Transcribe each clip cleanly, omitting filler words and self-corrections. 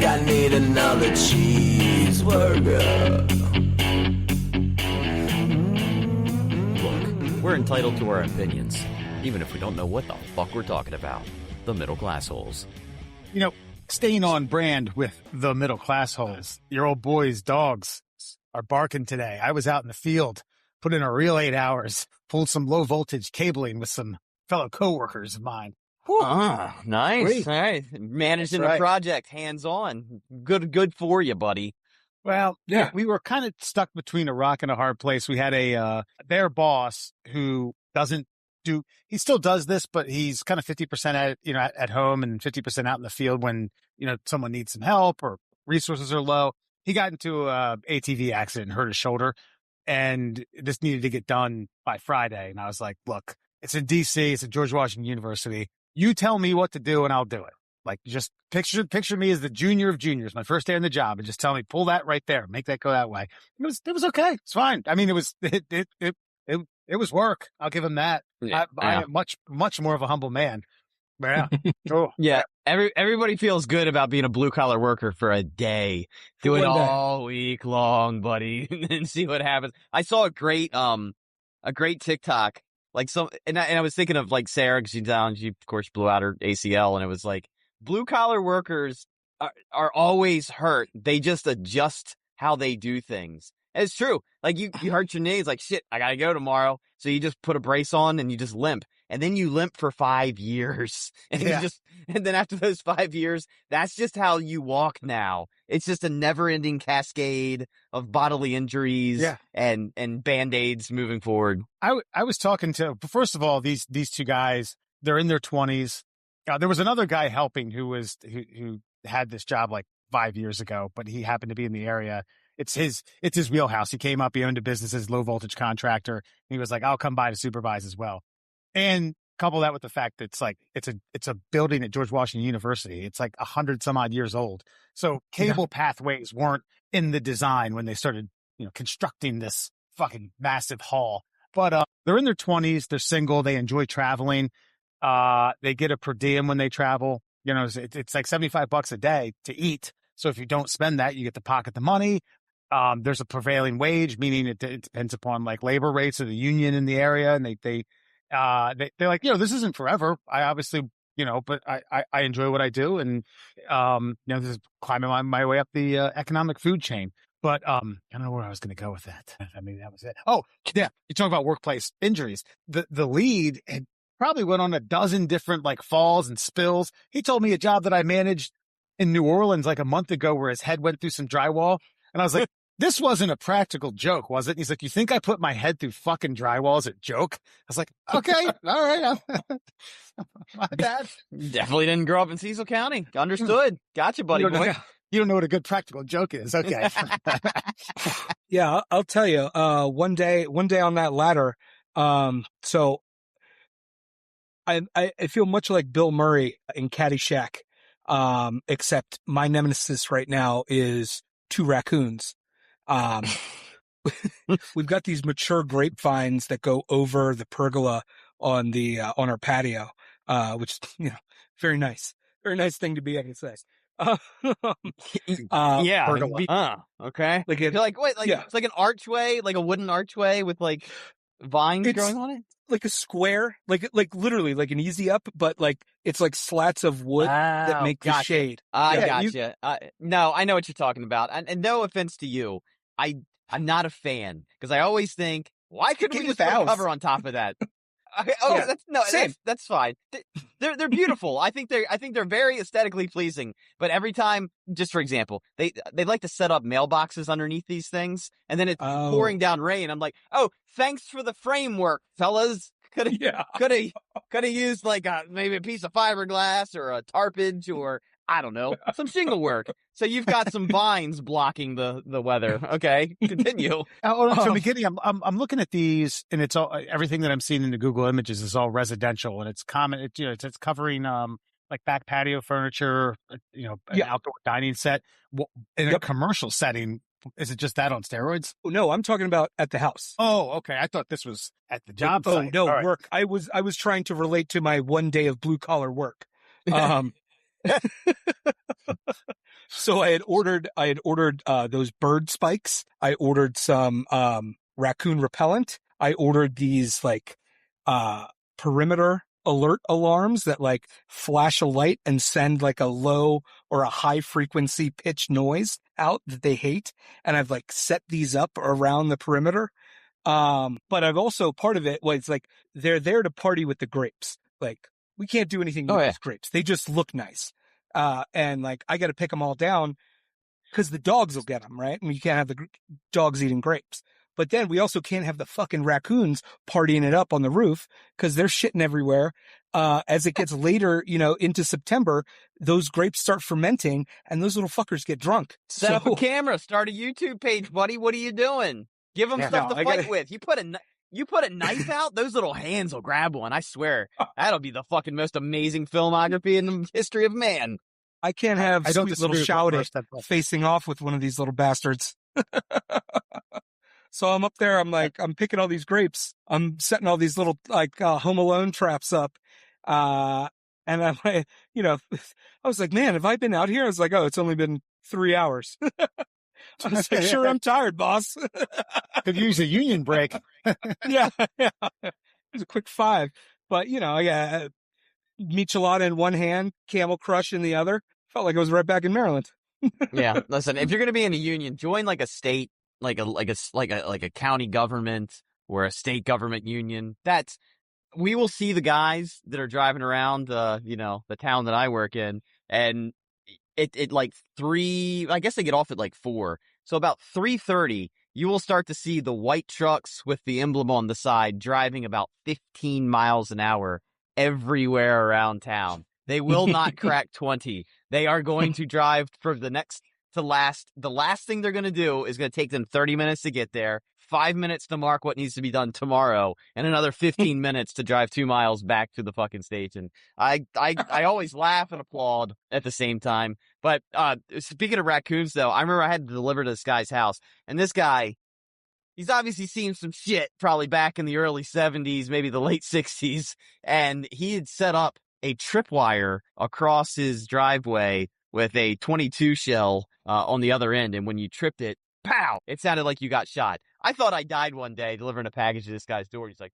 I need another cheeseburger. Look, we're entitled to our opinions, even if we don't know what the fuck we're talking about. The middle class holes. You know, staying on brand with the middle class holes. Your old boys' dogs are barking today. I was out in the field, put in a real 8 hours, pulled some low voltage cabling with some fellow coworkers of mine. Nice. Great. All right. Managing That's right. the project, hands on. Good for you, buddy. Well, yeah, we were kind of stuck between a rock and a hard place. We had their boss who he still does this, but he's kind of 50% at home and 50% out in the field when, someone needs some help or resources are low. He got into a ATV accident and hurt his shoulder, and this needed to get done by Friday. And I was like, look, it's in DC. It's at George Washington University. You tell me what to do and I'll do it. Like, just picture me as the junior of juniors, my first day on the job, and just tell me, pull that right there, make that go that way. It was okay. It's fine. I mean, it was work. I'll give him that. Yeah. I am much more of a humble man. Yeah. Cool. Yeah. Everybody feels good about being a blue collar worker for a day. Do it all week long, buddy, and then see what happens. I saw a great TikTok. And I was thinking of like Sarah, because she of course blew out her ACL, and it was like, blue collar workers are always hurt. They just adjust how they do things. And it's true. Like you hurt your knee. It's like, shit, I gotta go tomorrow. So you just put a brace on and you just limp, and then you limp for 5 years, and and then after those 5 years, that's just how you walk now. It's just a never-ending cascade of bodily injuries and Band-Aids moving forward. I was talking to, first of all, these two guys, they're in their 20s. There was another guy helping who had this job like 5 years ago, but he happened to be in the area. It's his wheelhouse. He came up, he owned a business as low voltage contractor. And he was like, I'll come by to supervise as well. And couple that with the fact that it's a building at George Washington University. It's like 100 some odd years old. So cable pathways weren't in the design when they started, constructing this fucking massive hall. But they're in their 20s. They're single. They enjoy traveling. They get a per diem when they travel. It's like $75 a day to eat. So if you don't spend that, you get to pocket the money. There's a prevailing wage, meaning it depends upon like labor rates of the union in the area. And they're like, this isn't forever. I obviously, but I enjoy what I do. And, this is climbing my way up the economic food chain. But I don't know where I was going to go with that. I mean, that was it. Oh, yeah. You talk about workplace injuries. The lead had probably went on a dozen different like falls and spills. He told me a job that I managed in New Orleans like a month ago where his head went through some drywall. And I was like, this wasn't a practical joke, was it? And he's like, you think I put my head through fucking drywall as a joke? I was like, okay, all right. My bad. Definitely didn't grow up in Cecil County. Understood. Gotcha, buddy. You don't know what a good practical joke is. Okay. Yeah, I'll tell you, one day on that ladder, so I feel much like Bill Murray in Caddyshack, except my nemesis right now is two raccoons. We've got these mature grapevines that go over the pergola on our patio, which, very nice thing to be, I can say. Yeah. Okay. It's like an archway, like a wooden archway with like vines growing on it. Like a square, like literally like an easy up, but like it's like slats of wood that make the shade. Gotcha. No, I know what you're talking about. And no offense to you, I'm not a fan because I always think, why couldn't we just put a cover on top of that? That's fine. They're beautiful. I think they're very aesthetically pleasing. But every time, just for example, they like to set up mailboxes underneath these things, and then it's pouring down rain. I'm like, oh, thanks for the framework, fellas. Could have used like maybe a piece of fiberglass or a tarpage or I don't know, some shingle work. So you've got some vines blocking the weather. Okay, continue. From the beginning, I'm looking at these, and it's all everything that I'm seeing in the Google Images is all residential, and it's common. It's covering like back patio furniture, an outdoor dining set in a commercial setting. Is it just that on steroids? Oh, no, I'm talking about at the house. Oh, okay. I thought this was at the job Oh, site. no, All right. work. I was trying to relate to my one day of blue collar work. So I had ordered those bird spikes. I ordered some raccoon repellent. I ordered these like perimeter alert alarms that like flash a light and send like a low or a high frequency pitch noise out that they hate. And I've like set these up around the perimeter. But I've also, part of it was like, they're there to party with the grapes. Like, we can't do anything with these grapes. They just look nice. And like, I got to pick them all down because the dogs will get them, right? And you can't have the dogs eating grapes. But then we also can't have the fucking raccoons partying it up on the roof because they're shitting everywhere. As it gets later, into September, those grapes start fermenting and those little fuckers get drunk. Set up a camera, start a YouTube page, buddy. What are you doing? Give them stuff to fight with. You put a knife out, those little hands will grab one. I swear. That'll be the fucking most amazing filmography in the history of man. I can't have sweet little Shouty facing off with one of these little bastards. So I'm up there. I'm picking all these grapes. I'm setting all these little Home Alone traps up. And I'm like, I was like, man, have I been out here? I was like, oh, it's only been 3 hours. I was like, sure, I'm tired, boss. Could use a union break. Yeah. It was a quick 5. But, I got michelada in one hand, Camel Crush in the other. Felt like I was right back in Maryland. Yeah. Listen, if you're going to be in a union, join like a state, like a county government or a state government union. We will see the guys that are driving around, the town that I work in, and it like 3, I guess they get off at like 4. So about 3:30, you will start to see the white trucks with the emblem on the side driving about 15 miles an hour everywhere around town. They will not crack 20. They are going to drive for the last thing they're going to do is going to take them 30 minutes to get there, 5 minutes to mark what needs to be done tomorrow, and another 15 minutes to drive 2 miles back to the fucking station. I always laugh and applaud at the same time. But speaking of raccoons, though, I remember I had to deliver to this guy's house, and this guy, he's obviously seen some shit probably back in the early 70s, maybe the late 60s, and he had set up a tripwire across his driveway with a 22 shell on the other end, and when you tripped it, pow! It sounded like you got shot. I thought I died one day delivering a package to this guy's door. He's like,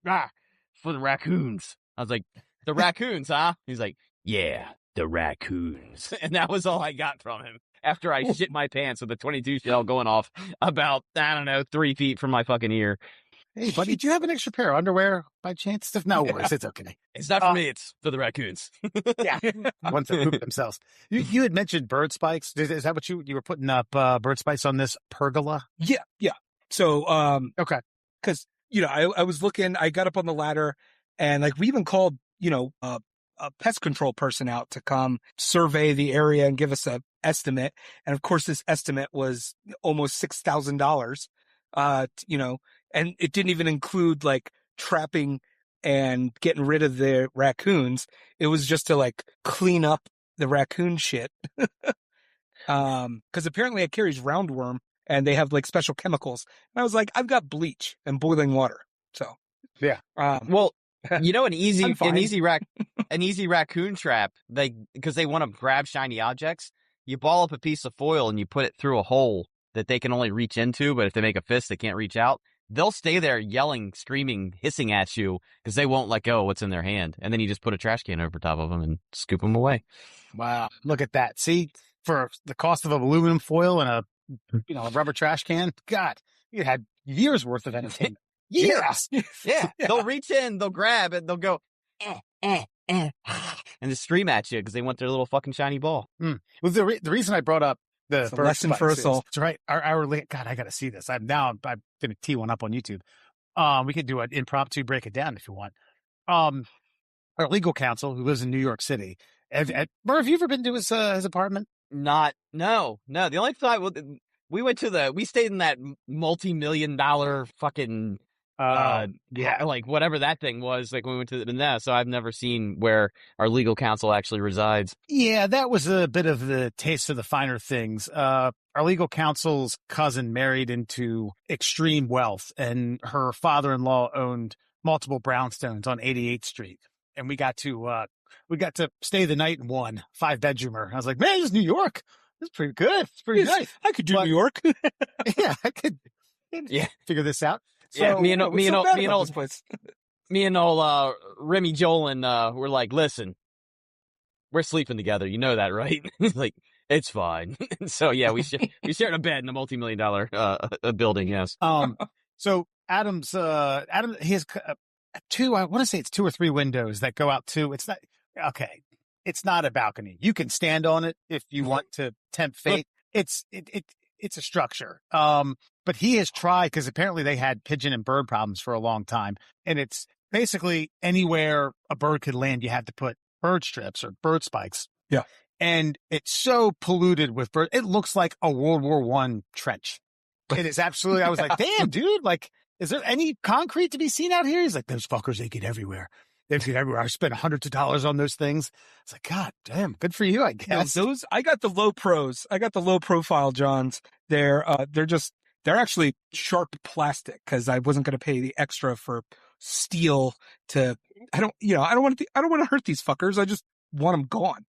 for the raccoons. I was like, the raccoons, huh? He's like, yeah, the raccoons. And that was all I got from him after I shit my pants with a 22 shell going off about, 3 feet from my fucking ear. Hey, buddy, do you have an extra pair of underwear by chance? No worries, it's okay. It's not for me, it's for the raccoons. Yeah, once they poop themselves. You had mentioned bird spikes. Is that what you were putting up bird spikes on this pergola? Yeah. So, okay. Cause, I was looking, I got up on the ladder and like we even called, a pest control person out to come survey the area and give us a estimate. And of course, this estimate was almost $6,000, and it didn't even include like trapping and getting rid of the raccoons. It was just to like clean up the raccoon shit. Cause apparently it carries roundworm and they have like special chemicals. And I was like, I've got bleach and boiling water. So yeah. Well, an easy raccoon trap, because they want to grab shiny objects, you ball up a piece of foil and you put it through a hole that they can only reach into, but if they make a fist, they can't reach out. They'll stay there yelling, screaming, hissing at you because they won't let go of what's in their hand. And then you just put a trash can over top of them and scoop them away. Wow. Look at that. See, for the cost of aluminum foil and a rubber trash can, God, you had years worth of entertainment. Years. Yeah. They'll reach in, they'll grab it, they'll go, and just scream at you because they want their little fucking shiny ball. Well, the reason I brought up the lesson for us all. That's right. God, I got to see this. I'm going to tee one up on YouTube. We could do an impromptu break it down if you want. Our legal counsel who lives in New York City. Murph, have you ever been to his apartment? No. The only time we stayed in that multi-million-dollar fucking, like whatever that thing was, like when we went to the so I've never seen where our legal counsel actually resides. Yeah, that was a bit of the taste of the finer things. Our our legal counsel's cousin married into extreme wealth, and her father-in-law owned multiple brownstones on 88th Street. And we got to stay the night in one 5-bedroomer. I was like, man, this is New York. This is pretty good. It's pretty nice. I could do New York. Yeah, I could figure this out. So, yeah, me and old Remy Jolin were like, listen, we're sleeping together. You know that, right? Like, it's fine. So yeah, we shared a bed in a multi-million-dollar building. Yes. So Adam, he has two. I want to say it's 2 or 3 windows that go out to. It's not okay. It's not a balcony. You can stand on it if you want to tempt fate. It's a structure. But he has tried, because apparently they had pigeon and bird problems for a long time, and it's basically anywhere a bird could land, you have to put bird strips or bird spikes. Yeah. And it's so polluted with bird. It looks like a World War I trench. It is absolutely, I was like, damn, dude, like, is there any concrete to be seen out here? He's like, those fuckers, they get everywhere. They get everywhere. I spent hundreds of dollars on those things. It's like, God damn, good for you, I guess. No, I got the low pros. I got the low profile Johns. They're actually sharp plastic, because I wasn't going to pay the extra for steel I don't want to hurt these fuckers. I just want them gone.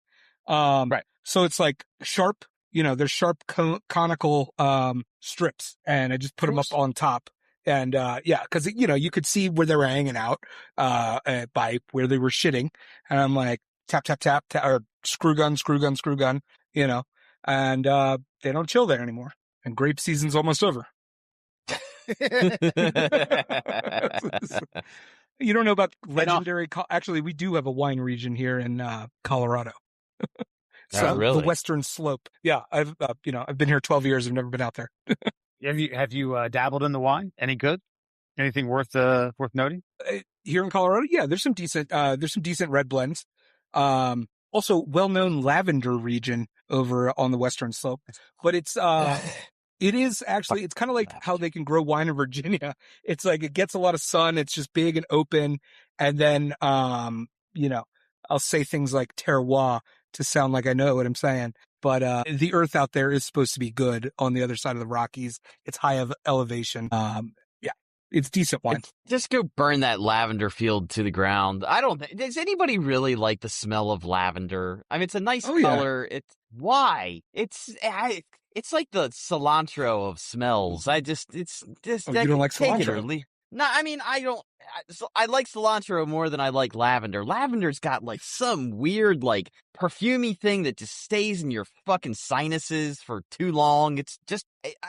Right. So it's like sharp, there's sharp conical, strips, and I just put them up on top. And, cause you could see where they were hanging out, by where they were shitting. And I'm like, tap, tap, tap, or screw gun, and, they don't chill there anymore. And grape season's almost over. You don't know about legendary, actually, we do have a wine region here in, Colorado. So really? The Western Slope. Yeah. I've been here 12 years. I've never been out there. Have you dabbled in the wine? Any good? Anything worth noting? Here in Colorado? Yeah, there's some decent red blends. Also well-known lavender region over on the Western Slope, but it's kind of like how they can grow wine in Virginia. It's like, it gets a lot of sun. It's just big and open. And then, I'll say things like terroir to sound like I know what I'm saying. But, the earth out there is supposed to be good on the other side of the Rockies. It's high of elevation. It's decent wine. Just go burn that lavender field to the ground. Does anybody really like the smell of lavender? I mean, it's a nice color. Yeah. Why? It's like the cilantro of smells. You don't like cilantro? No, I mean, I like cilantro more than I like lavender. Lavender's got like some weird, like, perfumey thing that just stays in your fucking sinuses for too long. It's just,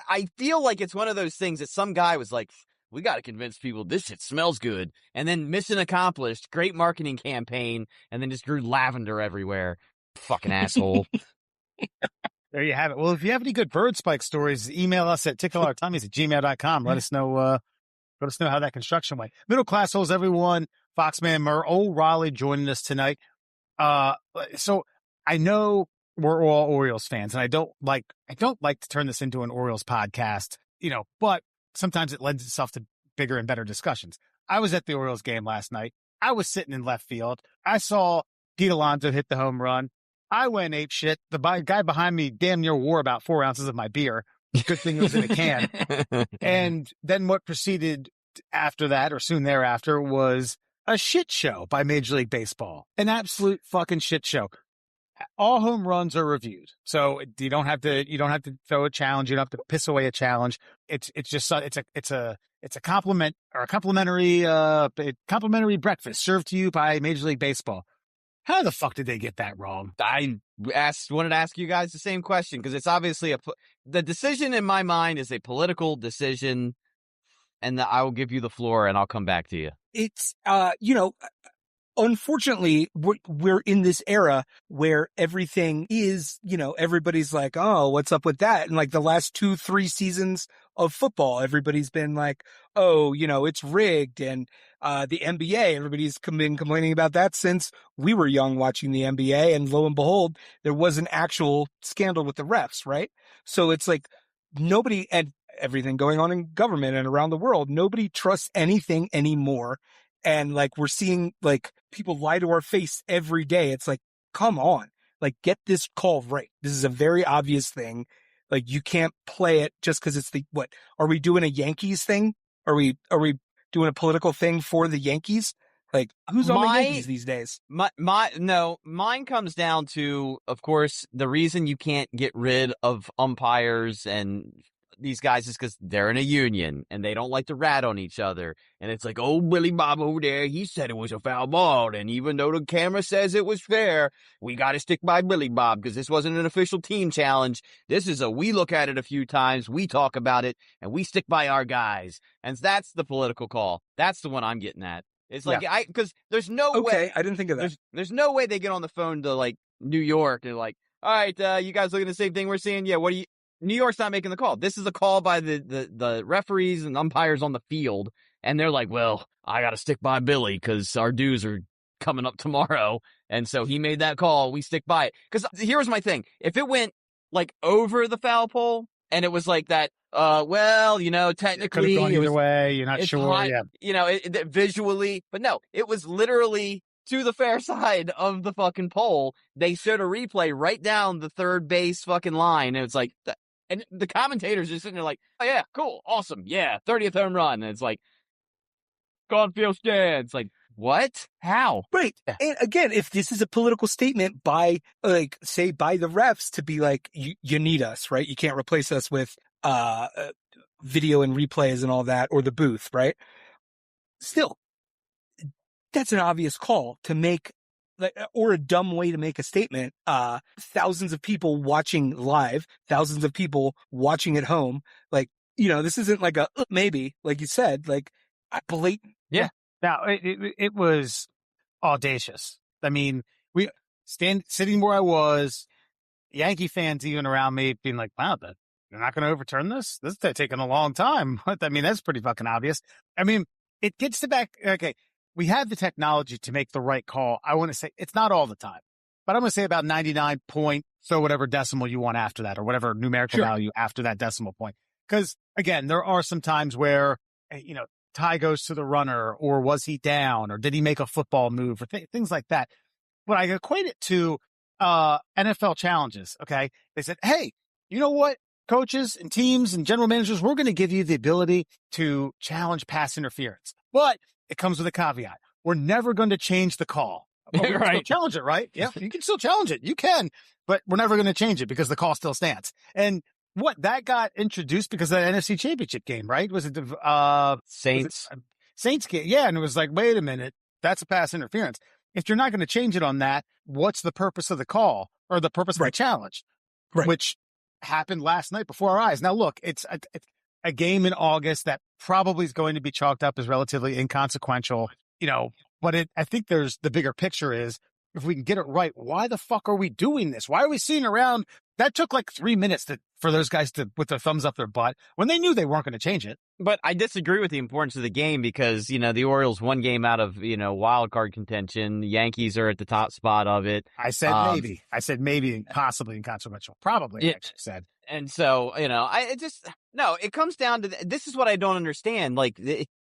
I feel like it's one of those things that some guy was like, we got to convince people this shit smells good. And then mission accomplished, great marketing campaign, and then just grew lavender everywhere. Fucking asshole. There you have it. Well, if you have any good bird spike stories, email us at tickletourtummies@gmail.com. Let us know how that construction went. Middle class holes, everyone. Foxman Murr, old Raleigh joining us tonight. So I know we're all Orioles fans, and I don't like to turn this into an Orioles podcast, but sometimes it lends itself to bigger and better discussions. I was at the Orioles game last night. I was sitting in left field. I saw Pete Alonso hit the home run. I went ape shit. The guy behind me damn near wore about 4 ounces of my beer. Good thing it was in a can. And then what proceeded after that, or soon thereafter, was a shit show by Major League Baseball. An absolute fucking shit show. All home runs are reviewed, so you don't have to throw a challenge. You don't have to piss away a challenge. It's a compliment, or a complimentary breakfast served to you by Major League Baseball. How the fuck did they get that wrong? I wanted to ask you guys the same question, because it's obviously the decision in my mind is a political decision, and I will give you the floor and I'll come back to you. It's, unfortunately, we're in this era where everything is, everybody's like, oh, what's up with that? And like the last 2-3 seasons of football, everybody's been like, oh, it's rigged. And the NBA, everybody's been complaining about that since we were young watching the NBA. And lo and behold, there was an actual scandal with the refs, right? So it's like nobody, and everything going on in government and around the world, nobody trusts anything anymore. And like, we're seeing like people lie to our face every day. It's like, come on, like, get this call right. This is a very obvious thing. Like you can't play it just because it's what are we doing a Yankees thing? Are we doing a political thing for the Yankees? Like who's on the Yankees these days? Mine comes down to, of course, the reason you can't get rid of umpires and these guys is because they're in a union and they don't like to rat on each other. And it's like, oh, Billy Bob over there, he said it was a foul ball. And even though the camera says it was fair, we got to stick by Billy Bob because this wasn't an official team challenge. This is we look at it a few times, we talk about it, and we stick by our guys. And that's the political call. That's the one I'm getting at. It's like, because there's no way. Okay, I didn't think of that. There's no way they get on the phone to like New York and like, all right, you guys looking at the same thing we're seeing? Yeah, what do you? New York's not making the call. This is a call by the referees and umpires on the field. And they're like, well, I got to stick by Billy because our dues are coming up tomorrow. And so he made that call. We stick by it. Because here's my thing. If it went like over the foul pole and it was like that, well, technically. It could have gone either way. You're not sure. High, yeah. Visually. But no, it was literally to the fair side of the fucking pole. They showed a replay right down the third base fucking line. And it's like, and the commentators are sitting there like, oh, yeah, cool, awesome, yeah, 30th home run. And it's like, Gonfield stand. It's like, what? How? Right. And again, if this is a political statement by, by the refs to be like, you need us, right? You can't replace us with video and replays and all that, or the booth, right? Still, that's an obvious call to make, or a dumb way to make a statement. Thousands of people watching live, thousands of people watching at home. Like, this isn't like a maybe, like you said, like blatant. Yeah. Now it was audacious. I mean, sitting where I was, Yankee fans even around me being like, wow, they're not going to overturn this. This is taking a long time. I mean, that's pretty fucking obvious. I mean, it gets to back. Okay. We have the technology to make the right call. I want to say it's not all the time, but I'm going to say about 99 point, so whatever decimal you want after that or whatever numerical value after that decimal point. Because again, there are some times where, tie goes to the runner, or was he down, or did he make a football move, or things like that. But I equate it to NFL challenges. Okay. They said, hey, you know what? Coaches and teams and general managers, we're going to give you the ability to challenge pass interference. But it comes with a caveat. We're never going to change the call. Well, we can still challenge it, right? Yeah, you can still challenge it. You can, but we're never going to change it because the call still stands. And that got introduced because of the NFC Championship game, right? Was it the Saints? Saints game. Yeah, and it was like, wait a minute, that's a pass interference. If you're not going to change it on that, what's the purpose of the call or the purpose of the challenge? Right. Which happened last night before our eyes. Now, look, it's a game in August that probably is going to be chalked up as relatively inconsequential, but I think the bigger picture is, if we can get it right, why the fuck are we doing this? Why are we sitting around? That took like 3 minutes for those guys to with their thumbs up their butt when they knew they weren't going to change it. But I disagree with the importance of the game because, the Orioles one game out of, wild card contention. The Yankees are at the top spot of it. I said maybe. I said maybe, possibly inconsequential. Probably, I actually said. And so, it comes down to, this is what I don't understand. Like,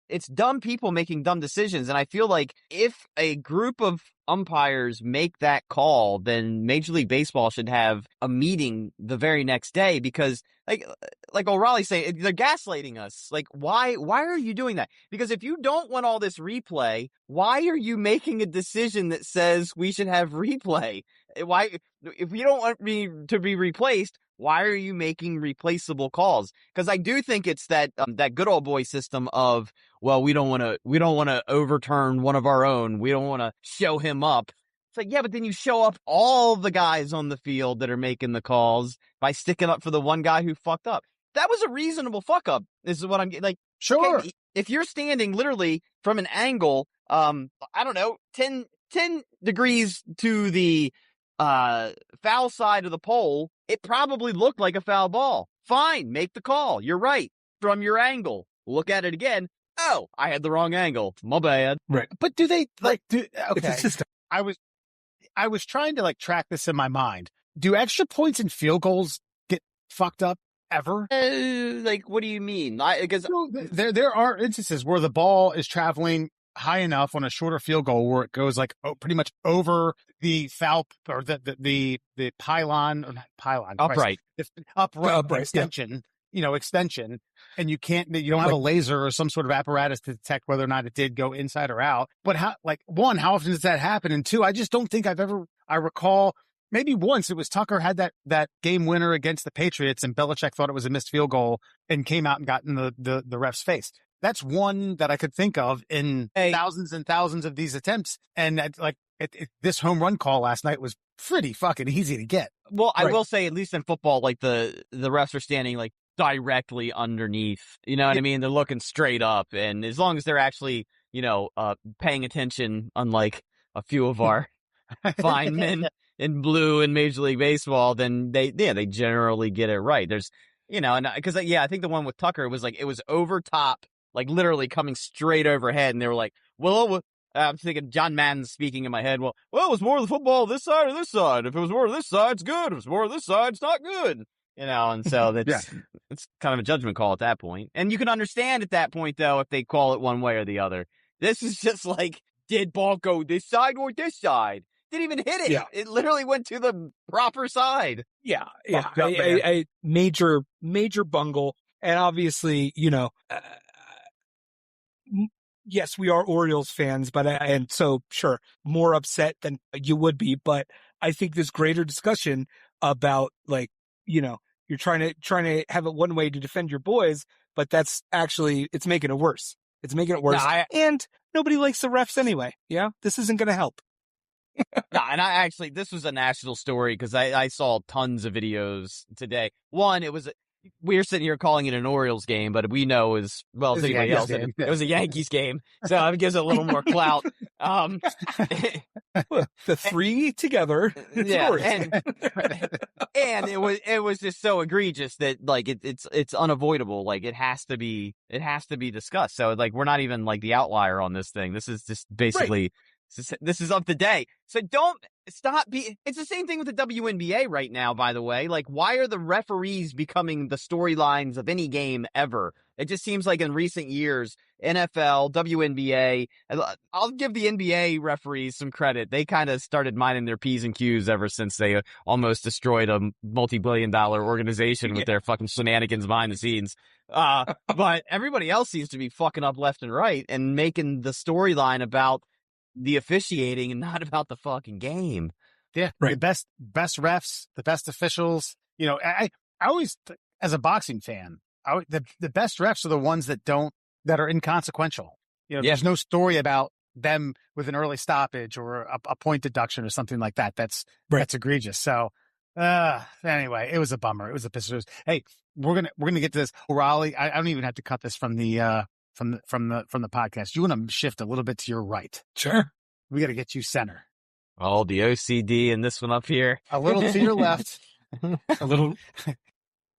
it's dumb people making dumb decisions. And I feel like if a group of umpires make that call, then Major League Baseball should have a meeting the very next day because, like O'Reilly's saying, they're gaslighting us. Like, why are you doing that? Because if you don't want all this replay, why are you making a decision that says we should have replay? Why, if you don't want me to be replaced, why are you making replaceable calls? Because I do think it's that good old boy system of, well, we don't want to overturn one of our own. We don't want to show him up. It's like, yeah, but then you show up all the guys on the field that are making the calls by sticking up for the one guy who fucked up. That was a reasonable fuck up. This is what I'm like. Sure. Okay, if you're standing literally from an angle, I don't know, 10 degrees to the foul side of the pole, it probably looked like a foul ball. Fine, make the call. You're right. From your angle. Look at it again. Oh, I had the wrong angle. My bad. Right. But do they okay. It's a system. I was trying to track this in my mind. Do extra points and field goals get fucked up ever? What do you mean? Because there are instances where the ball is traveling high enough on a shorter field goal where it goes like pretty much over the foul or the pylon or not pylon Upright. upright extension, extension, and you don't have a laser or some sort of apparatus to detect whether or not it did go inside or out. But how often does that happen? And two, I just don't think I recall. Maybe once it was Tucker had that game winner against the Patriots and Belichick thought it was a missed field goal and came out and got in the ref's face. That's one that I could think of in thousands and thousands of these attempts. And this home run call last night was pretty fucking easy to get. Well, I will say, at least in football, like the refs are standing like directly underneath, you know what I mean? They're looking straight up. And as long as they're actually, paying attention, unlike a few of our fine men in blue in Major League Baseball, then they generally get it right. There's, and because, I think the one with Tucker was like, it was over top, like literally coming straight overhead. And they were like, well, I'm thinking John Madden speaking in my head. Well, it was more of the football this side or this side. If it was more of this side, it's good. If it's more of this side, it's not good. And so that's it's kind of a judgment call at that point. And you can understand at that point, though, if they call it one way or the other. This is just like, did ball go this side or this side? Didn't even hit it. Yeah. It literally went to the proper side. Yeah. A major bungle. And obviously, yes, we are Orioles fans, but and so sure, more upset than you would be. But I think this greater discussion about you're trying to have it one way to defend your boys, but that's actually it's making it worse. It's making it worse, and nobody likes the refs anyway. Yeah, this isn't going to help. No, and this was a national story because I saw tons of videos today. One, we're sitting here calling it an Orioles game, but we know it was a Yankees game, so it gives it a little more clout. The three together, and it was just so egregious that like it's unavoidable. Like it has to be discussed. So like we're not even like the outlier on this thing. This is just basically. Right. This is up to date. So don't stop it's the same thing with the WNBA right now, by the way. Like, why are the referees becoming the storylines of any game ever? It just seems like in recent years, NFL, WNBA, I'll give the NBA referees some credit. They kind of started minding their P's and Q's ever since they almost destroyed a multi-billion-dollar organization with their fucking shenanigans behind the scenes. But everybody else seems to be fucking up left and right and making the storyline about the officiating and not about the fucking game. Yeah. Right. The best refs, the best officials, I always, as a boxing fan, the best refs are the ones that are inconsequential. There's no story about them with an early stoppage or a point deduction or something like that. That's egregious. So, anyway, it was a bummer. It was a piss. Hey, we're going to get to this. Raleigh, I don't even have to cut this from the podcast. You want to shift a little bit to your right. Sure. We got to get you center. Oh, the OCD in this one up here. A little to your left. A little.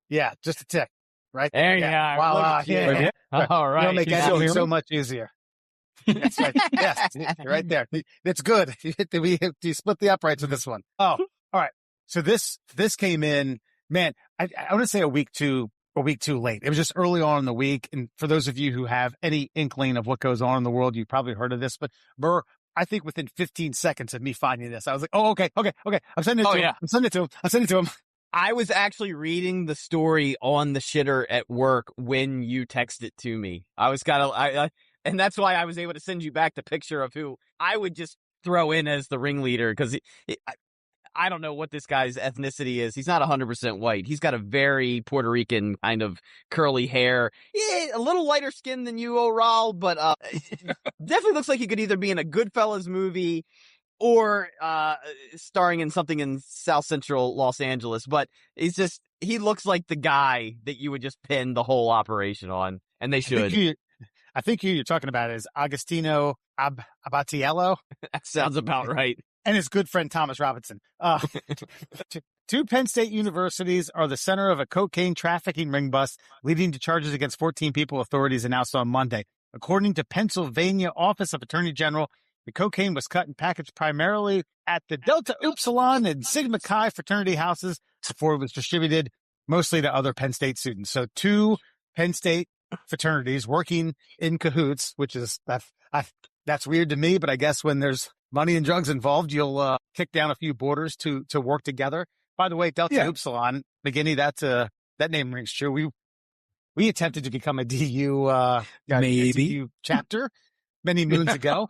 Yeah, just a tick. Right there. You are. Wow. Yeah. All right. You'll make editing so much easier. That's right. Yes, right there. It's good. You split the uprights with this one. Oh, all right. So this came in, man. I want to say a week too late. It was just early on in the week. And for those of you who have any inkling of what goes on in the world, you've probably heard of this. But Burr, I think within 15 seconds of me finding this, I was like, "Oh, okay. I'm sending it to him. I'm sending it to him." I was actually reading the story on the shitter at work when you texted it to me. I was and that's why I was able to send you back the picture of who I would just throw in as the ringleader because I don't know what this guy's ethnicity is. He's not 100% white. He's got a very Puerto Rican kind of curly hair. Yeah, a little lighter skin than you, O'Ral, but definitely looks like he could either be in a Goodfellas movie or starring in something in South Central Los Angeles. But he looks like the guy that you would just pin the whole operation on, and they should. I think who you're talking about is Agostino Abatiello. That sounds about right. And his good friend Thomas Robinson. Two Penn State universities are the center of a cocaine trafficking ring bust, leading to charges against 14 people, authorities announced on Monday. According to Pennsylvania Office of Attorney General, the cocaine was cut and packaged primarily at the Delta Upsilon and Sigma Chi fraternity houses before it was distributed mostly to other Penn State students. So two Penn State fraternities working in cahoots, which is That's weird to me, but I guess when there's money and drugs involved, you'll kick down a few borders to work together. By the way, Delta Upsilon, McGinney, that name rings true. We attempted to become a DU chapter many moons ago.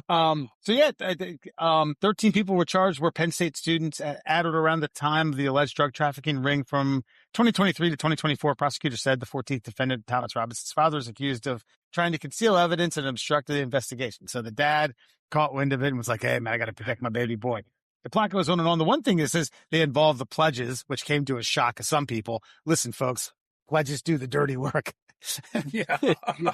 So yeah, I think 13 people were charged, were Penn State students added around the time of the alleged drug trafficking ring from 2023 to 2024. Prosecutor said the 14th defendant, Thomas Robinson's father, is accused of trying to conceal evidence and obstruct the investigation. So the dad caught wind of it and was like, "Hey man, I got to protect my baby boy." The plot goes on and on. The one thing is they involve the pledges, which came to a shock of some people. Listen, folks, pledges do the dirty work. Yeah. You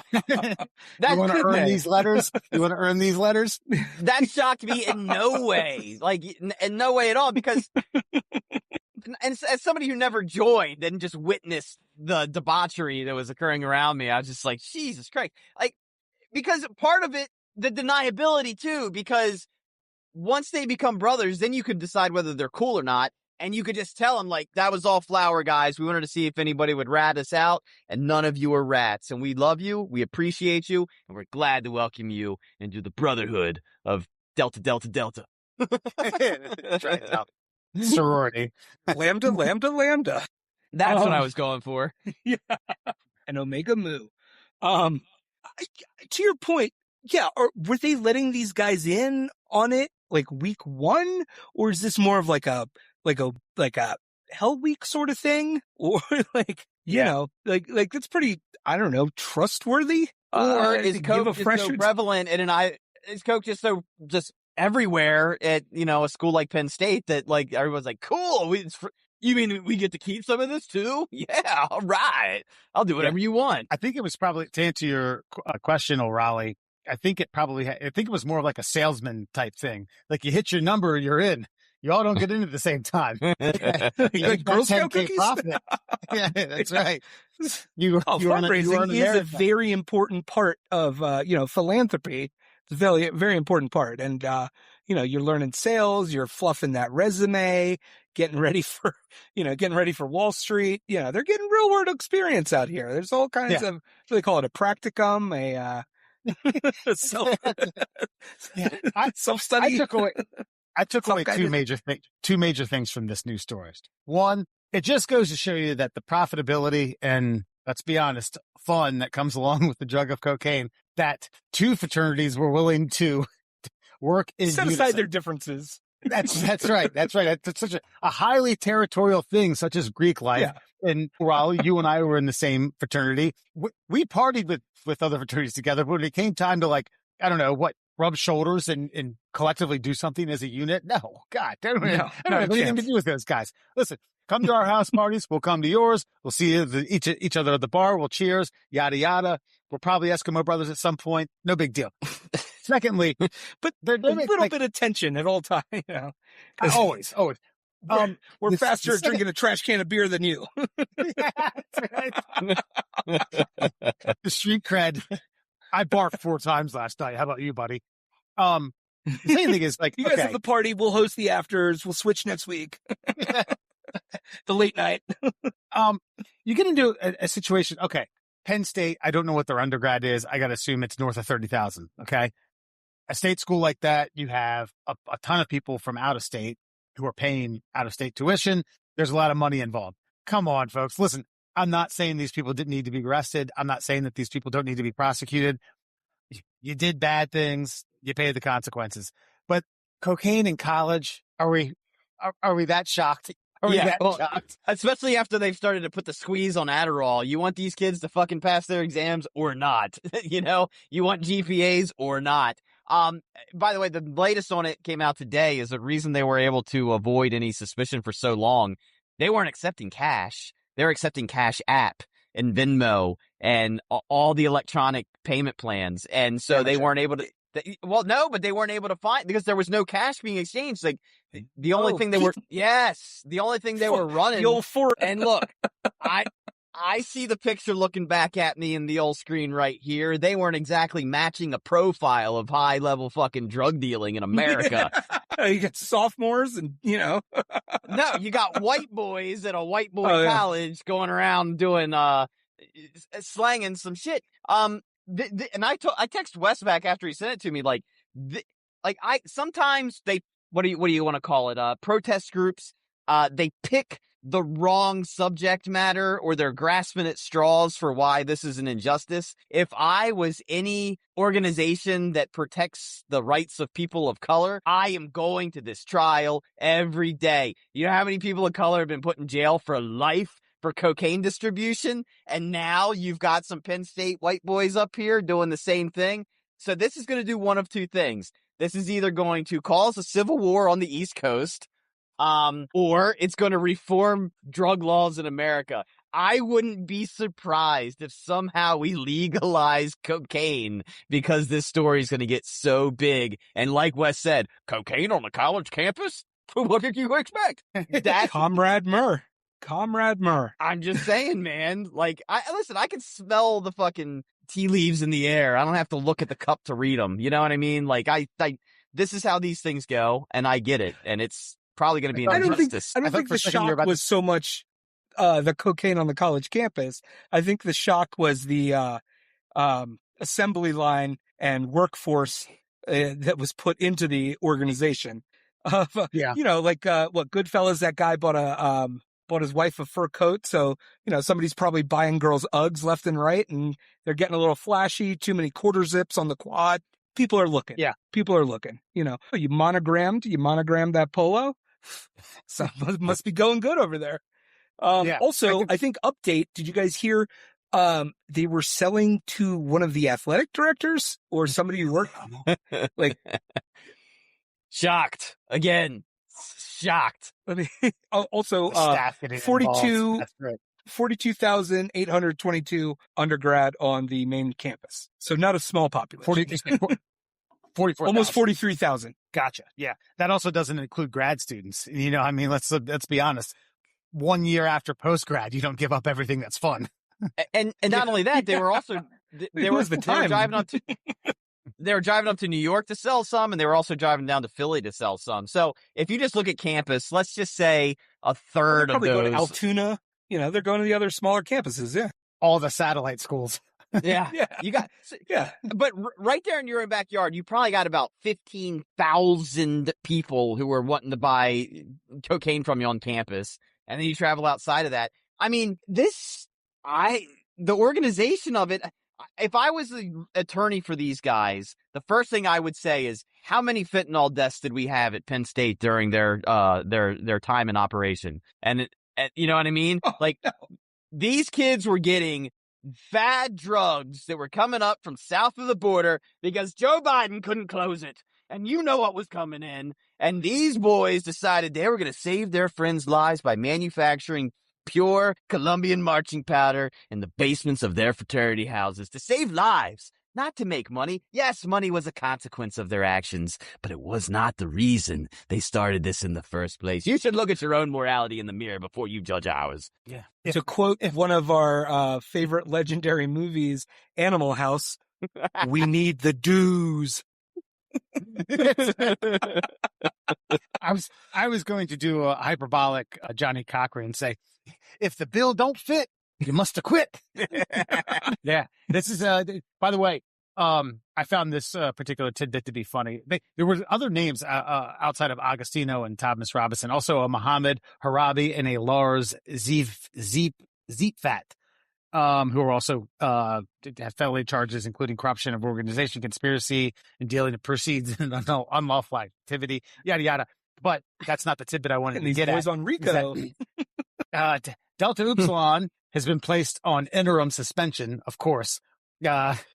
want to earn these letters? You want to earn these letters? That shocked me in no way, like in no way at all, because and as somebody who never joined and just witnessed the debauchery that was occurring around me, I was just like, Jesus Christ. Like, because part of it, the deniability too, because once they become brothers, then you could decide whether they're cool or not. And you could just tell them, like, that was all flour, guys. We wanted to see if anybody would rat us out, and none of you are rats. And we love you, we appreciate you, and we're glad to welcome you into the brotherhood of Delta, Delta, Delta. That's right. Sorority. Lambda, lambda, lambda. That's what I was going for. Yeah. And Omega Mu. To your point, yeah, were they letting these guys in on it like week one? Or is this more of like a Hell Week sort of thing? Or like, you know, like that's pretty, I don't know, trustworthy? Or is coke just so prevalent is coke just so everywhere at, you know, a school like Penn State that like everyone's like, cool, you mean we get to keep some of this too? Yeah, all right. I'll do whatever you want. I think it was probably, to answer your question, O'Reilly, I think it was more of like a salesman type thing. Like you hit your number, you're in. You all don't get in at the same time. Girl Scout cookies? Yeah, that's right. Fundraising is a very important part of, philanthropy. It's a very, very important part. And, you're learning sales, you're fluffing that resume, getting ready for Wall Street. They're getting real world experience out here. There's all kinds of, they call it a practicum, self-study. I took away two major things from this news story. One, it just goes to show you that the profitability and, let's be honest, fun that comes along with the drug of cocaine, that two fraternities were willing to work in set unison. aside their differences. That's right. That's right. It's such a highly territorial thing, such as Greek life. Yeah. And while you and I were in the same fraternity, we partied with other fraternities together. But when it came time to, like, I don't know what, rub shoulders and collectively do something as a unit, no, God, I don't have anything to do with those guys. Listen, come to our house parties. We'll come to yours. We'll see each other at the bar. We'll cheers, yada, yada. We're probably Eskimo brothers at some point. No big deal. Secondly, but there's a little bit of tension at all times. Always. We're faster at drinking a trash can of beer than you. Yeah, that's right. The street cred. I barked 4 times last night. How about you, buddy? The same thing is, like, you guys have the party. We'll host the afters. We'll switch next week. The late night. You get into a situation. Okay. Penn State. I don't know what their undergrad is. I got to assume it's north of 30,000. Okay. A state school like that, you have a ton of people from out of state who are paying out of state tuition. There's a lot of money involved. Come on, folks. Listen, I'm not saying these people didn't need to be arrested. I'm not saying that these people don't need to be prosecuted. You did bad things. You pay the consequences. But cocaine in college, are we that shocked? Shocked? Especially after they've started to put the squeeze on Adderall. You want these kids to fucking pass their exams or not? You want GPAs or not? By the way, the latest on it came out today is the reason they were able to avoid any suspicion for so long. They weren't accepting cash. They're accepting Cash App and Venmo and all the electronic payment plans. And so they weren't able to, but they weren't able to find, because there was no cash being exchanged. Like the only thing they were running. And look, I see the picture looking back at me in the old screen right here. They weren't exactly matching a profile of high level fucking drug dealing in America. You got sophomores and, No, you got white boys at a white boy college going around doing, slanging some shit. and I text Wes back after he sent it to me, like sometimes what do you want to call it? Protest groups, they pick the wrong subject matter, or they're grasping at straws for why this is an injustice. If I was any organization that protects the rights of people of color, I am going to this trial every day. You know how many people of color have been put in jail for life for cocaine distribution? And now you've got some Penn State white boys up here doing the same thing. So this is going to do one of two things. This is either going to cause a civil war on the East Coast, or it's going to reform drug laws in America. I wouldn't be surprised if somehow we legalize cocaine, because this story is going to get so big. And like Wes said, cocaine on a college campus? What did you expect? That's Comrade Murr. I'm just saying, man. Like, I can smell the fucking tea leaves in the air. I don't have to look at the cup to read them. You know what I mean? Like, this is how these things go, and I get it. And it's probably going to be an injustice. I don't think the shock was so much the cocaine on the college campus. I think the shock was the assembly line and workforce that was put into the organization. You know, like what Goodfellas, that guy bought his wife a fur coat. So, you know, somebody's probably buying girls Uggs left and right, and they're getting a little flashy, too many quarter zips on the quad. People are looking. Yeah. People are looking. You know, you monogrammed that polo. So must be going good over there. Also, I think update, did you guys hear, they were selling to one of the athletic directors or somebody who worked like shocked again. Shocked. Let me also 42,822 undergrad on the main campus. So not a small population. 44, almost 43,000. Gotcha. Yeah. That also doesn't include grad students. You know, I mean, let's be honest. 1 year after post grad, you don't give up everything that's fun. And not only that, they were also they were driving up to New York to sell some, and they were also driving down to Philly to sell some. So if you just look at campus, let's just say a third of those. Probably go to Altoona. You know, they're going to the other smaller campuses. Yeah. All the satellite schools. Yeah. You got, but right there in your own backyard, you probably got about 15,000 people who are wanting to buy cocaine from you on campus. And then you travel outside of that. I mean, the organization of it, if I was the attorney for these guys, the first thing I would say is, how many fentanyl deaths did we have at Penn State during their time in operation? And you know what I mean? These kids were getting bad drugs that were coming up from south of the border because Joe Biden couldn't close it. And you know what was coming in. And these boys decided they were going to save their friends' lives by manufacturing pure Colombian marching powder in the basements of their fraternity houses to save lives, not to make money. Yes, money was a consequence of their actions, but it was not the reason they started this in the first place. You should look at your own morality in the mirror before you judge ours. Yeah. To quote one of our favorite legendary movies, Animal House, we need the dues. I was going to do a hyperbolic Johnny Cochran and say, if the bill don't fit, you must have quit. Yeah. This is, by the way, I found this particular tidbit to be funny. There were other names outside of Agostino and Thomas Robinson, also a Mohammed Harabi and a Lars Ziepfat, who are also have felony charges, including corruption of organization, conspiracy, and dealing to proceeds in unlawful activity, yada yada. But that's not the tidbit I wanted to get at. On Rico. Delta Upsilon has been placed on interim suspension, of course,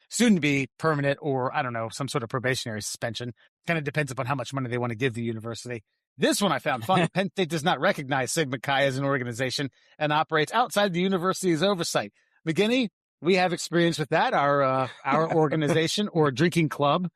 soon to be permanent, or I don't know, some sort of probationary suspension. Kind of depends upon how much money they want to give the university. This one I found funny. Penn State does not recognize Sigma Chi as an organization and operates outside the university's oversight. McGinney, we have experience with that. Our organization, or drinking club,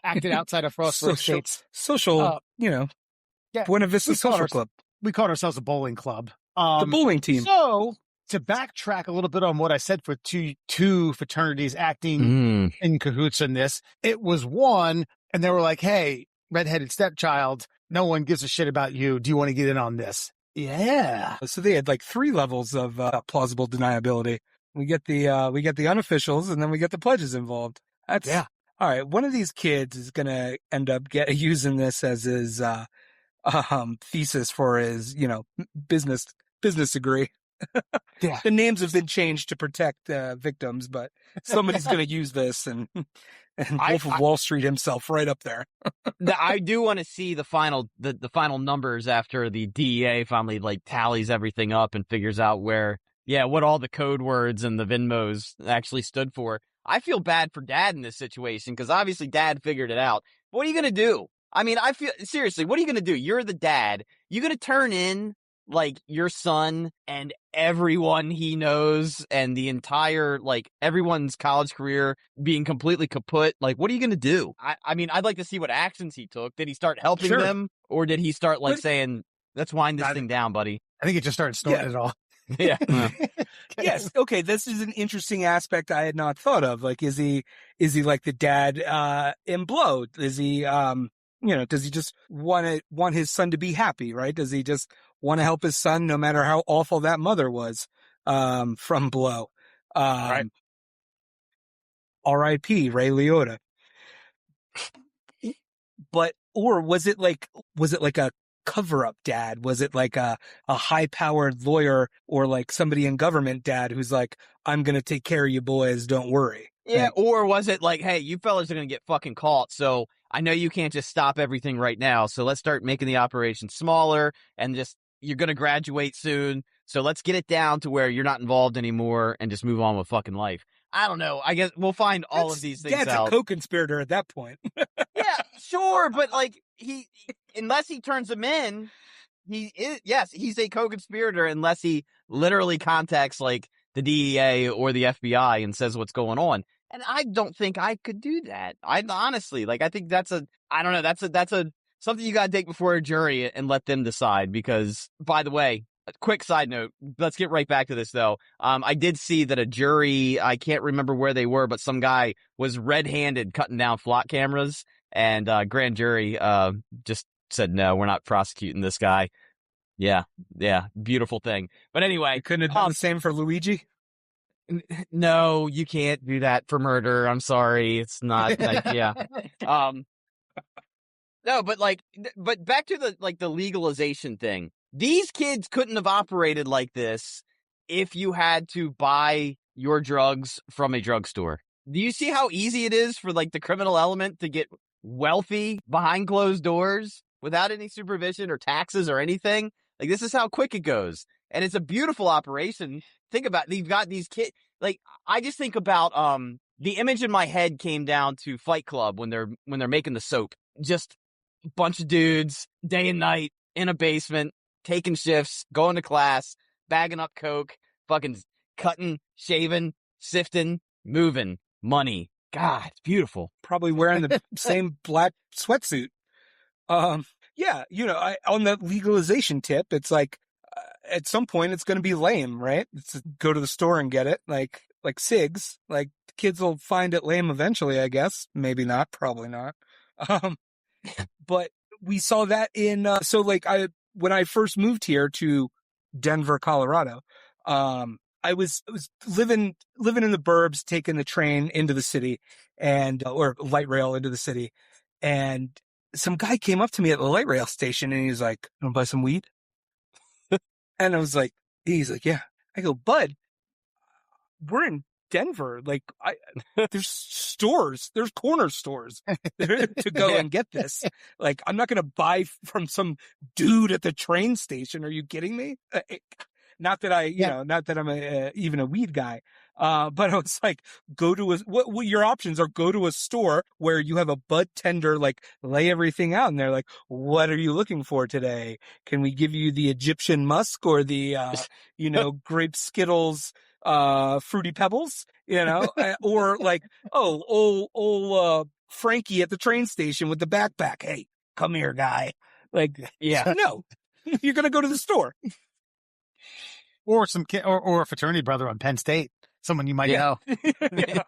acted outside of Frostburg State's social, Buena Vista Social Club. We called ourselves a bowling club. The bowling team. So, to backtrack a little bit on what I said for two fraternities acting in cahoots in this, it was one, and they were like, hey, redheaded stepchild, no one gives a shit about you. Do you want to get in on this? Yeah. So they had like 3 levels of plausible deniability. We get the unofficials, and then we get the pledges involved. That's all right. One of these kids is gonna end up using this as his thesis for his business degree. Yeah. The names have been changed to protect victims, but somebody's going to use this, and Wolf of Wall Street himself right up there. I do want to see the final numbers after the DEA finally tallies everything up and figures out what all the code words and the Venmos actually stood for. I feel bad for Dad in this situation because obviously Dad figured it out. What are you going to do? I mean, seriously, what are you going to do? You're the dad. You going to turn in your son and everyone he knows and the entire, everyone's college career being completely kaput? What are you going to do? I mean, I'd like to see what actions he took. Did he start helping them, or did he start saying, let's wind this thing down, buddy? I think he just started snorting it all. Yeah. Yes. Okay. This is an interesting aspect I had not thought of. Is he like the dad, in Blow? Is he, does he just want his son to be happy, right? Does he just want to help his son no matter how awful that mother was, from Blow? Right. R.I.P. Ray Liotta. Or was it like a cover-up dad? Was it like a high-powered lawyer or somebody in government dad who's I'm going to take care of you boys, don't worry? Yeah, or was it hey, you fellas are going to get fucking caught, so I know you can't just stop everything right now, so let's start making the operation smaller, and you're going to graduate soon, so let's get it down to where you're not involved anymore and just move on with fucking life. I don't know. I guess we'll find all of these things out. Dad's a co-conspirator at that point. Yeah, sure, but he unless he turns them in, he's a co-conspirator unless he literally contacts the DEA or the FBI and says what's going on. And I don't think I could do that. I honestly, I think that's something you got to take before a jury and let them decide. Because, by the way, a quick side note, let's get right back to this though. I did see that a jury, I can't remember where they were, but some guy was red-handed cutting down flock cameras, and grand jury just said, no, we're not prosecuting this guy. Yeah, beautiful thing. But anyway, you couldn't have done the same for Luigi. No, you can't do that for murder. I'm sorry. It's not yeah. No, but but back to the legalization thing. These kids couldn't have operated like this if you had to buy your drugs from a drugstore. Do you see how easy it is for the criminal element to get wealthy behind closed doors without any supervision or taxes or anything? This is how quick it goes. And it's a beautiful operation. Think about it. You've got these kids. I just think about the image in my head came down to Fight Club when they're making the soap. Just a bunch of dudes, day and night, in a basement, taking shifts, going to class, bagging up coke, fucking cutting, shaving, sifting, moving, money. God, it's beautiful. Probably wearing the same black sweatsuit. Yeah, on the legalization tip, it's at some point it's going to be lame, right? It's go to the store and get it, like cigs. Kids will find it lame eventually, I guess. Maybe not, probably not. But we saw that in when I first moved here to Denver, Colorado, I was living in the burbs, taking the train into the city or light rail into the city, and some guy came up to me at the light rail station and he was like, "Want to buy some weed?" And I was like, he's like, "Yeah." I go, "Bud, we're in Denver. There's stores, there's corner stores to go and get this. I'm not going to buy from some dude at the train station. Are you kidding me?" Not that not that I'm even a weed guy. But I was like, go to what your options are. Go to a store where you have a bud tender, lay everything out. And they're like, "What are you looking for today? Can we give you the Egyptian musk or the, grape Skittles, Fruity Pebbles, or old Frankie at the train station with the backpack. Hey, come here, guy." Yeah. No, you're going to go to the store. Or some kid, or a fraternity brother on Penn State, someone you might know. Yeah.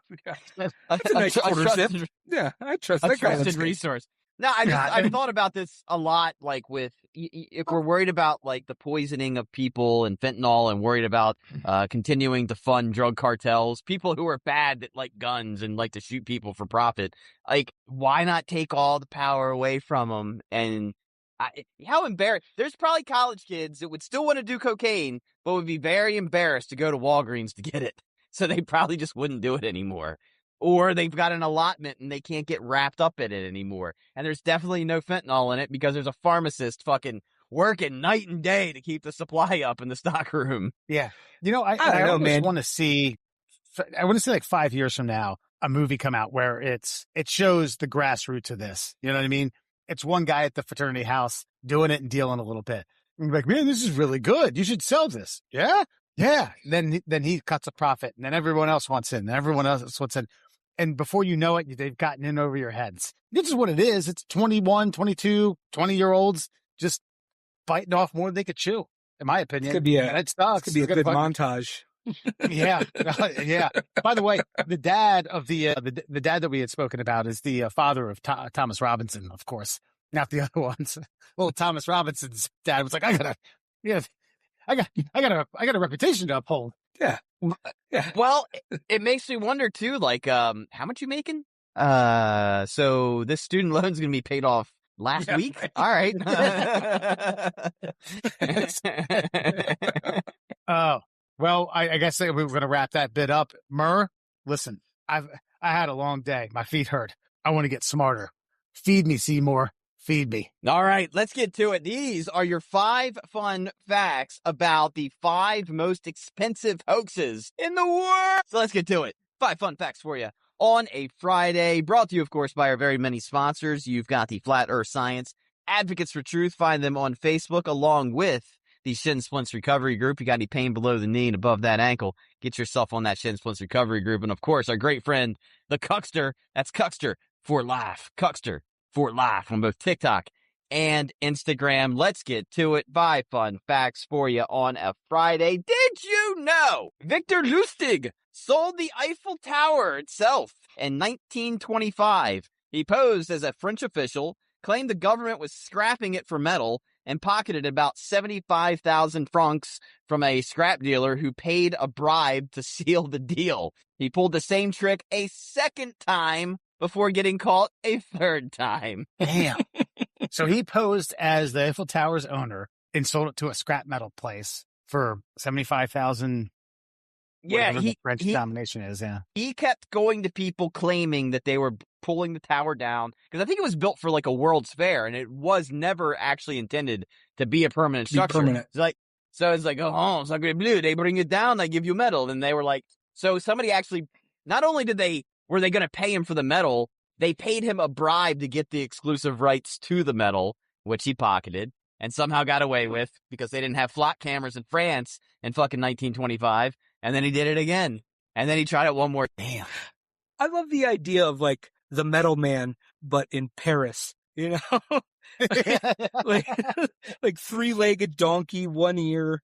That's a nice quarter zip. Yeah, I trust that guy. Trusted resource. No, Yeah. I've thought about this a lot, like with, if we're worried about like the poisoning of people and fentanyl and worried about continuing to fund drug cartels, people who are bad that like guns and like to shoot people for profit, like why not take all the power away from them? And how embarrassed, there's probably college kids that would still want to do cocaine, but would be very embarrassed to go to Walgreens to get it. So they probably just wouldn't do it anymore. Or they've got an allotment and they can't get wrapped up in it anymore. And there's definitely no fentanyl in it because there's a pharmacist fucking working night and day to keep the supply up in the stock room. Yeah. You know, I don't know, man. want to see like 5 years from now, a movie come out where it shows the grassroots of this. You know what I mean? It's one guy at the fraternity house doing it and dealing a little bit. And like, man, this is really good. You should sell this. Yeah. Yeah. Then he cuts a profit and then everyone else wants in and everyone else wants in. And before you know it, they've gotten in over your heads. This is what it is. It's 21, 22, 20-year-olds just biting off more than they could chew, in my opinion. It could be a good montage. Yeah. Yeah. By the way, the dad of the dad that we had spoken about is the father of Thomas Robinson, of course, not the other ones. Well, Thomas Robinson's dad was like, I got a reputation to uphold. Yeah. Yeah. Well, it makes me wonder too, like, how much you making? So this student loan's going to be paid off last week. All right. Oh, well, I guess we were going to wrap that bit up. Murr, listen, I had a long day. My feet hurt. I want to get smarter. Feed me, Seymour. Feed me. All right, let's get to it. These are your 5 fun facts about the 5 most expensive hoaxes in the world. So let's get to it. 5 fun facts for you on a Friday, brought to you, of course, by our very many sponsors. You've got the Flat Earth Science Advocates for Truth. Find them on Facebook, along with the Shin Splints Recovery Group. You got any pain below the knee and above that ankle, get yourself on that Shin Splints Recovery Group. And, of course, our great friend, the Cuckster. That's Cuckster for life. Cuckster for life on both TikTok and Instagram. Let's get to it. 5 fun facts for you on a Friday. Did you know Victor Lustig sold the Eiffel Tower itself in 1925? He posed as a French official, claimed the government was scrapping it for metal, and pocketed about 75,000 francs from a scrap dealer who paid a bribe to seal the deal. He pulled the same trick a second time before getting caught a third time. Damn. So he posed as the Eiffel Tower's owner and sold it to a scrap metal place for 75,000. Yeah, the French denomination is. Yeah, he kept going to people claiming that they were pulling the tower down because I think it was built for like a World's Fair and it was never actually intended to be a permanent structure. It's like, oh, Sacre Bleu, they bring it down, they give you metal, and they were like, so somebody actually, not only were they going to pay him for the metal, they paid him a bribe to get the exclusive rights to the metal, which he pocketed and somehow got away with because they didn't have flock cameras in France in fucking 1925. And then he did it again. And then he tried it one more. Damn. I love the idea of like the metal man, but in Paris, you know, like 3-legged donkey, one ear,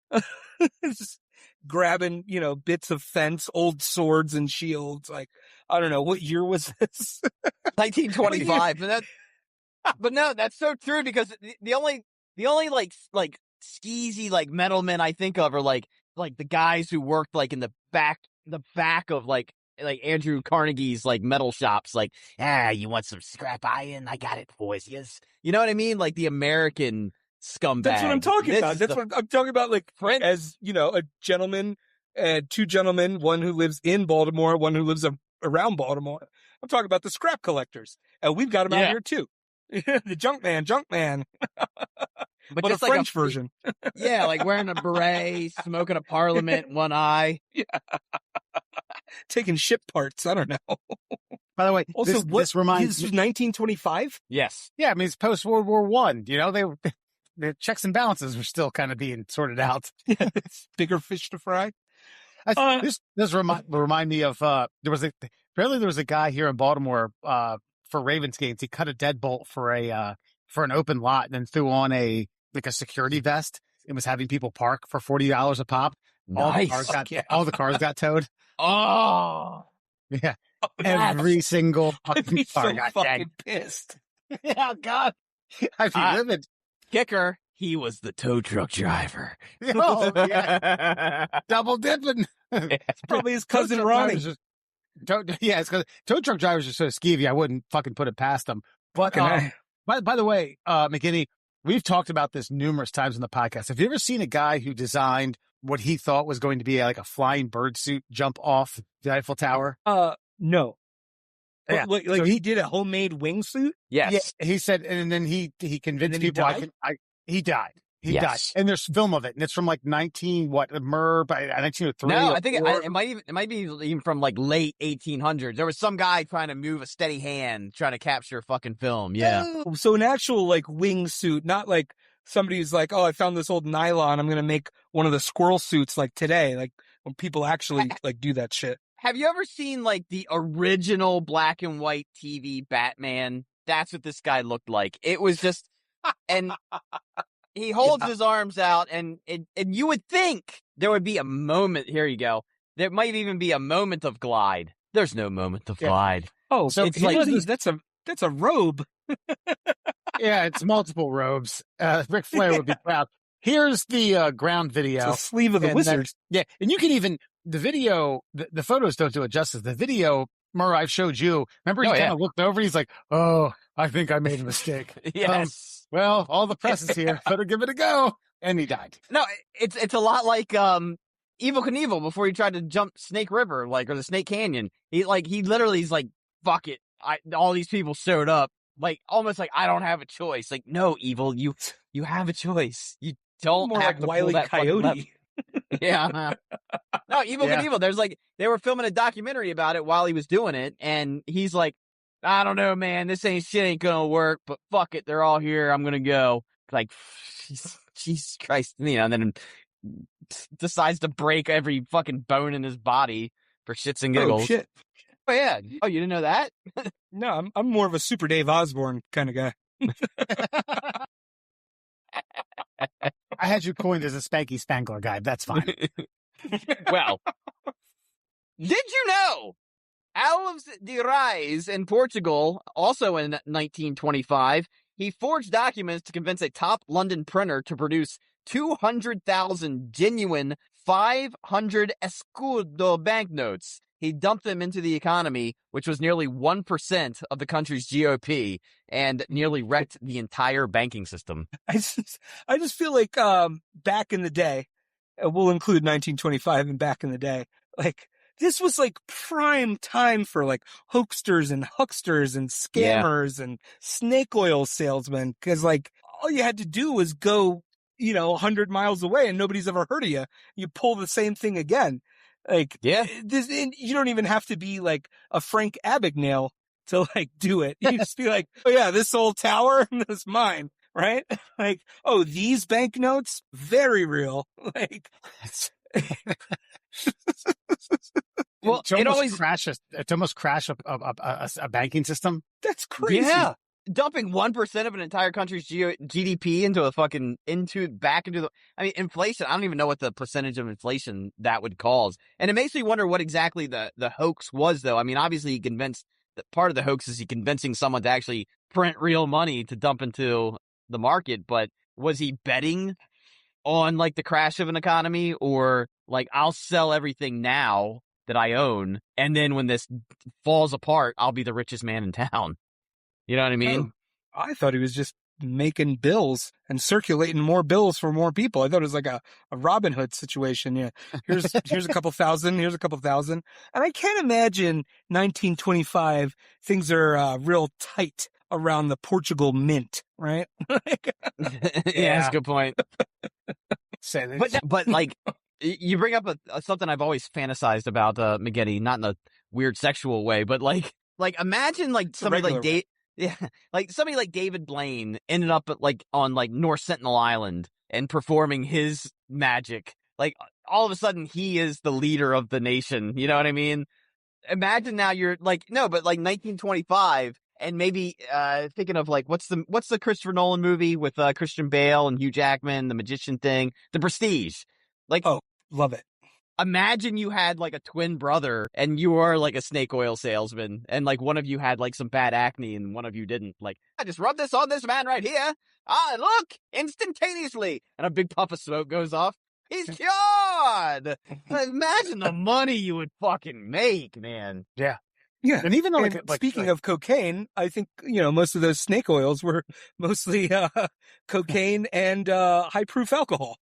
just grabbing, bits of fence, old swords and shields. Like, I don't know, what year was this? 1925. But no, that's so true because the only like skeezy like metal men I think of are like the guys who worked like in the back of like Andrew Carnegie's like metal shops. Like, you want some scrap iron? I got it for you. You know what I mean? Like the American scumbag. That's what I'm talking about. That's what I'm talking about. Like, as a gentleman, 2 gentlemen, one who lives in Baltimore, one who lives around Baltimore. I'm talking about the scrap collectors, and we've got them out here too. The junk man. But just a French version. Yeah, like wearing a beret, smoking a Parliament, one eye. Yeah. Taking ship parts. I don't know. By the way, also, this reminds me. 1925? Yes. Yeah, I mean, it's post-World War I. The checks and balances were still kind of being sorted out. Bigger fish to fry. This remind me of, apparently there was a guy here in Baltimore, for Ravens games. He cut a deadbolt for an open lot and then threw on a security vest and was having people park for $40 a pop. Nice. All the cars got towed. Oh. Yeah. Every single fucking car got fucking pissed. Yeah, God. I'd be livid. Kicker, he was the tow truck driver. Oh, yeah. Double dipping. It's probably his cousin Tow truck Ronnie. drivers yeah, it's because tow truck drivers are so skeevy. I wouldn't fucking put it past them. But Fucking by the way, McKinney, we've talked about this numerous times in the podcast. Have you ever seen a guy who designed what he thought was going to be like a flying bird suit jump off the Eiffel Tower? No. Yeah. Like So he did a homemade wingsuit? Yes. Yeah, he said, and then he convinced And then he people. died? He died. He Yes. died, and there's film of it, and it's from like 1903. No, I think it might be even from like late 1800s. There was some guy trying to move a steady hand, trying to capture fucking film. Yeah. Oh, so an actual like wingsuit, not like somebody who's like, oh, I found this old nylon. I'm going to make one of the squirrel suits like today. Like when people actually like do that shit. Have you ever seen like the original black and white TV Batman? That's what this guy looked like. It was just, and he holds his arms out, and you would think there would be a moment. Here you go. There might even be a moment of glide. There's no moment of glide. Oh, So it's like- that's a robe. Yeah, it's multiple robes. Ric Flair would be proud. Here's the ground video. It's the sleeve of the And wizard. Yeah, and you can even the video. The photos don't do it justice. The video, Murray, I've showed you. Remember, he kind of looked over. He's like, "Oh, I think I made a mistake." Yes. Well, all the press is here. Better give it a go. And he died. No, it's a lot like Evel Knievel before he tried to jump Snake River, like, or the Snake Canyon. He literally is like, fuck it. All these people showed up, like, almost like I don't have a choice. Like, no, Evil, you have a choice. You don't More have like to Wile pull E. that fucking lever. Coyote. Yeah. No, Evel Knievel. There's like, they were filming a documentary about it while he was doing it, and he's like, I don't know, man, this shit ain't gonna work, but fuck it, they're all here, I'm gonna go. Like, Jesus Christ, and then decides to break every fucking bone in his body for shits and giggles. Oh shit! Oh yeah. Oh, you didn't know that? No, I'm more of a Super Dave Osborne kind of guy. I had you coined as a Spanky Spangler guy. That's fine. Well, did you know Alves de Reis in Portugal, also in 1925, he forged documents to convince a top London printer to produce 200,000 genuine 500 escudo banknotes. He dumped them into the economy, which was nearly 1% of the country's GOP, and nearly wrecked the entire banking system. I just feel like back in the day, we'll include 1925 and back in the day, like this was like prime time for like hoaxsters and hucksters and scammers and snake oil salesmen, because like all you had to do was go 100 miles away and nobody's ever heard of you. You pull the same thing again. Like, you don't even have to be like a Frank Abagnale to like do it. You just be like, oh yeah, this old tower, that's mine, right? Like, oh, these banknotes, very real. Like, well, it almost crashes. It almost crashed a banking system. That's crazy. Yeah. Dumping 1% of an entire country's GDP into inflation. I don't even know what the percentage of inflation that would cause. And it makes me wonder what exactly the hoax was, though. I mean, obviously he convinced that part of the hoax is he convincing someone to actually print real money to dump into the market. But was he betting on like the crash of an economy, or like, I'll sell everything now that I own, and then when this falls apart, I'll be the richest man in town? You know what I mean? Oh, I thought he was just making bills and circulating more bills for more people. I thought it was like a Robin Hood situation. Yeah. Here's a couple thousand. Here's a couple thousand. And I can't imagine 1925 things are real tight around the Portugal mint, right? Yeah, that's a good point. But like, you bring up something I've always fantasized about, McGetty, not in a weird sexual way, but like imagine like somebody like somebody like David Blaine ended up on North Sentinel Island and performing his magic. Like, all of a sudden he is the leader of the nation. You know what I mean? Imagine now you're like, no, but like 1925, and maybe thinking of like, what's the Christopher Nolan movie with Christian Bale and Hugh Jackman, the magician thing, The Prestige. Like, oh, love it. imagine you had like a twin brother and you were like a snake oil salesman and like one of you had like some bad acne and one of you didn't. Like, I just rub this on this man right here. Ah, look, instantaneously. And a big puff of smoke goes off. He's cured. Imagine the money you would fucking make, man. Yeah. Yeah. And even though, speaking of cocaine, I think, most of those snake oils were mostly cocaine and high proof alcohol.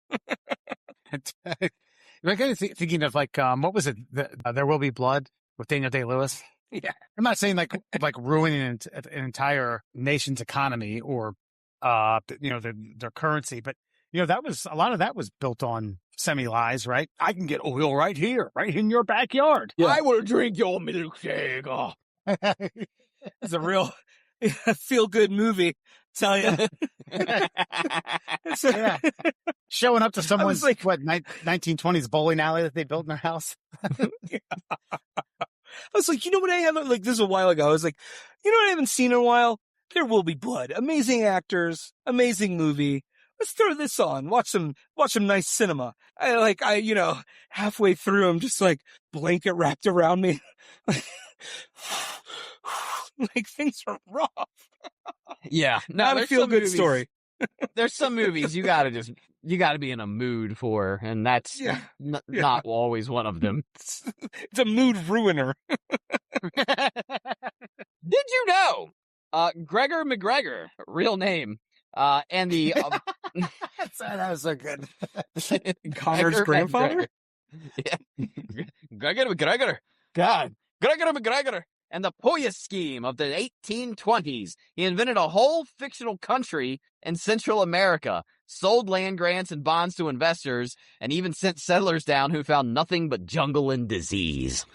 I'm kind of thinking of like, what was it? There Will Be Blood with Daniel Day-Lewis. Yeah. I'm not saying like ruining an entire nation's economy or, their currency, but that was a lot of that was built on semi-lies, right? I can get oil right here, right in your backyard. Yeah. I will drink your milkshake. Oh. It's a real feel-good movie, tell you. Yeah. Showing up to someone's 1920s bowling alley that they built in their house. I was like, you know what I haven't, like, this is a while ago. I was like, you know what I haven't seen in a while? There Will Be Blood. Amazing actors, amazing movie. Let's throw this on. Watch some nice cinema. Halfway through, I'm just like blanket wrapped around me. Like things are rough. Yeah. No, Not a feel good story. There's some movies you gotta be in a mood for, and that's not always one of them. It's a mood ruiner. Did you know, Gregor McGregor, real name, and the that was so good. Connor's grandfather? Yeah. Gregor McGregor. God. Gregor McGregor. And the Poyas scheme of the 1820s. He invented a whole fictional country in Central America, sold land grants and bonds to investors, and even sent settlers down who found nothing but jungle and disease.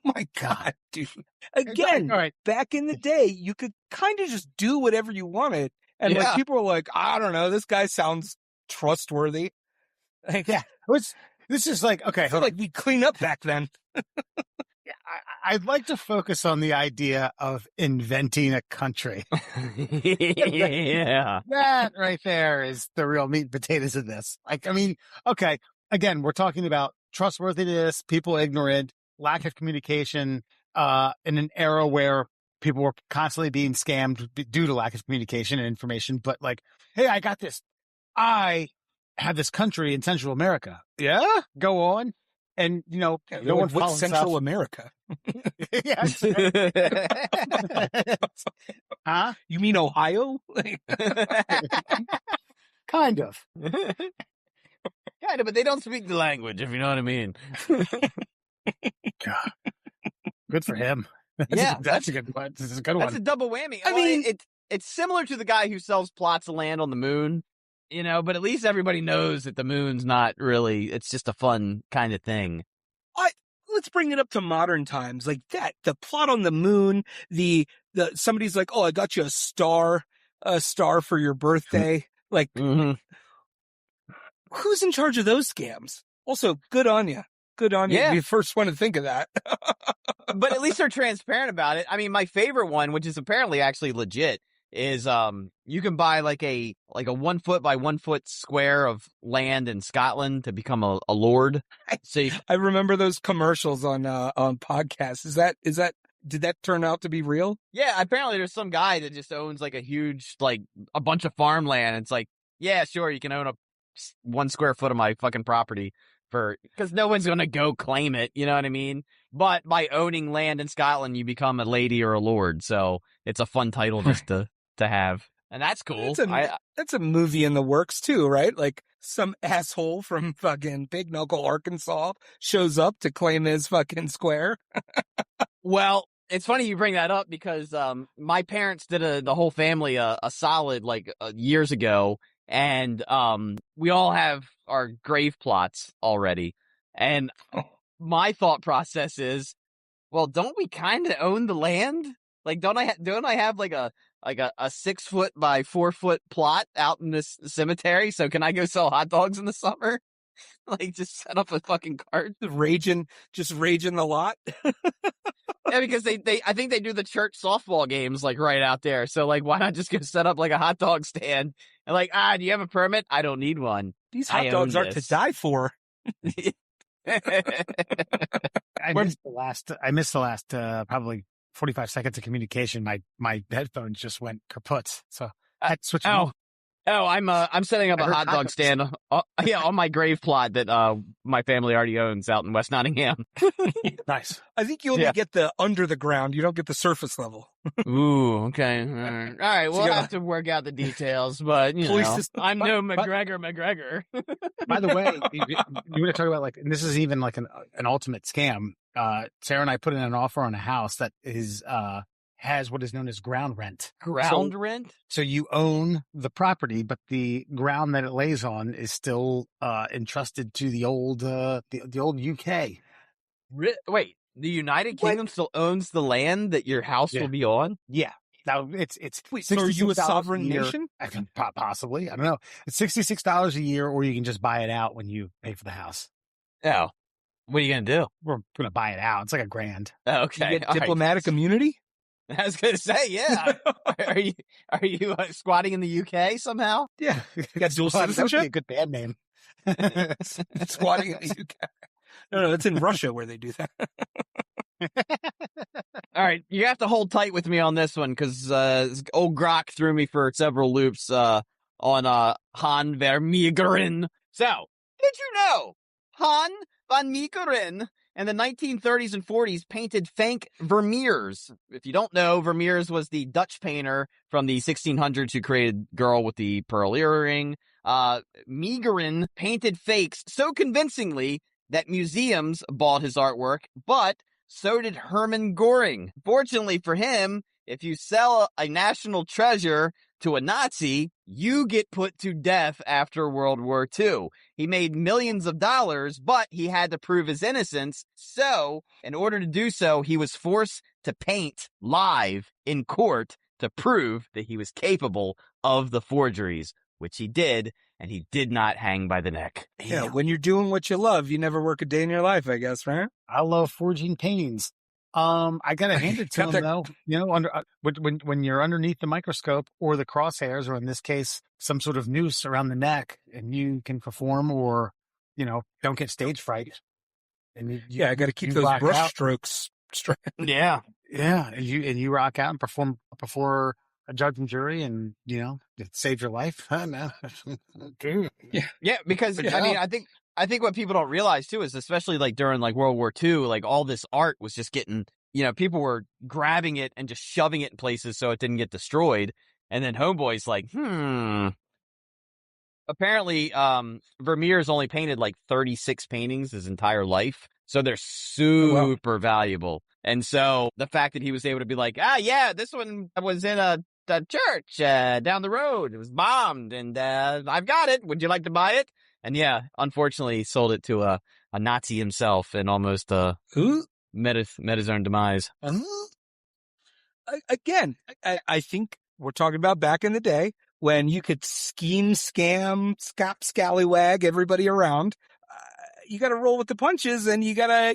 My God, dude. Again, all right. Back in the day, you could kind of just do whatever you wanted. And like people were like, I don't know, this guy sounds trustworthy. Like, this is like, okay. I feel like we clean up back then. I'd like to focus on the idea of inventing a country. Yeah. That right there is the real meat and potatoes of this. Like, I mean, okay, again, we're talking about trustworthiness, people ignorant, lack of communication, in an era where people were constantly being scammed due to lack of communication and information. But like, hey, I got this. I have this country in Central America. Yeah, go on. And, no one follows Central America. Yeah. Huh? You mean Ohio? Kind of. Kind of, but they don't speak the language, if you know what I mean. God. Good for him. That's a good one. This is a good one. That's a double whammy. I mean, it's similar to the guy who sells plots of land on the moon. But at least everybody knows that the moon's not really, it's just a fun kind of thing. Let's bring it up to modern times. Like that, the plot on the moon, somebody's like, oh, I got you a star for your birthday. Like, who's in charge of those scams? Also, good on you. Good on you. Yeah. You're the first one to think of that. But at least they're transparent about it. I mean, my favorite one, which is apparently actually legit, is you can buy like a 1 foot by 1 foot square of land in Scotland to become a lord. So I remember those commercials on podcasts. Did that turn out to be real? Yeah, apparently there's some guy that just owns like a huge, like a bunch of farmland. It's like, yeah, sure, you can own 1 square foot of my fucking property because no one's gonna go claim it. You know what I mean? But by owning land in Scotland, you become a lady or a lord. So it's a fun title just to have. And that's cool. That's a movie in the works too, right? Like some asshole from fucking Big Knuckle, Arkansas shows up to claim his fucking square. Well, it's funny you bring that up because my parents did the whole family a solid like years ago, and we all have our grave plots already. And my thought process is, well, don't we kind of own the land? Like, don't I have like a 6 foot by 4 foot plot out in this cemetery? So can I go sell hot dogs in the summer? Like, just set up a fucking cart, just raging the lot. Yeah, because I think they do the church softball games like right out there. So like, why not just go set up like a hot dog stand and like, do you have a permit? I don't need one. These hot dogs aren't to die for. I missed the last probably 45 seconds of communication. My headphones just went kaput. So I had to switch them off. I'm setting up I a heard hot hot dog dogs. stand. On my grave plot that my family already owns out in West Nottingham. Nice. I think you only get the under the ground. You don't get the surface level. Ooh, okay. All right. So We'll you have to work out the details, but you know, Places- I'm no McGregor. By the way, you want to talk about like, and this is even like an ultimate scam. Sarah and I put in an offer on a house that is has what is known as ground rent. Ground rent? So you own the property, but the ground that it lays on is still entrusted to the old the old UK. Wait, the United Kingdom still owns the land that your house will be on? Yeah. Now it's Wait, so are you a $66 sovereign year. nation? Possibly. I don't know. It's $66 a year, or you can just buy it out when you pay for the house. Oh, what are you gonna do? We're gonna buy it out. It's like $1,000. Okay, You get all right. diplomatic immunity? I was gonna say, yeah. Are you squatting in the UK somehow? Yeah. You got dual That would be citizenship? a good band name. Squatting in the UK. No, that's in Russia where they do that. All right, you have to hold tight with me on this one because old Grok threw me for several loops on Han Vermeeren. So, did you know Han van Meegeren in the 1930s and 40s painted Frank Vermeers? If you don't know, Vermeers was the Dutch painter from the 1600s who created Girl with the Pearl Earring. Meegeren painted fakes so convincingly that museums bought his artwork, but so did Hermann Göring. Fortunately for him, if you sell a national treasure to a Nazi, you get put to death after World War II. He made millions of dollars, but he had to prove his innocence. So, in order to do so, he was forced to paint live in court to prove that he was capable of the forgeries, which he did, and he did not hang by the neck. Yeah, when you're doing what you love, you never work a day in your life, I guess, right? I love forging paintings. I gotta hand it to him though. You know, when you're underneath the microscope or the crosshairs, or in this case, some sort of noose around the neck, and you can perform, or don't get stage fright. And I got to keep those brush strokes straight. Yeah, and you rock out and perform before a judge and jury, and it saved your life. No. Yeah, because I mean, I think what people don't realize too is, especially like during like World War II, like all this art was just getting, people were grabbing it and just shoving it in places so it didn't get destroyed. And then Homeboy's like, Apparently, Vermeer's only painted like 36 paintings his entire life, so they're super valuable. And so the fact that he was able to be like, this one was in a church down the road. It was bombed, and I've got it. Would you like to buy it? And unfortunately, he sold it to a Nazi himself, and almost met his own demise. Again, I think we're talking about back in the day when you could scheme, scam, scallywag everybody around. You got to roll with the punches, and you gotta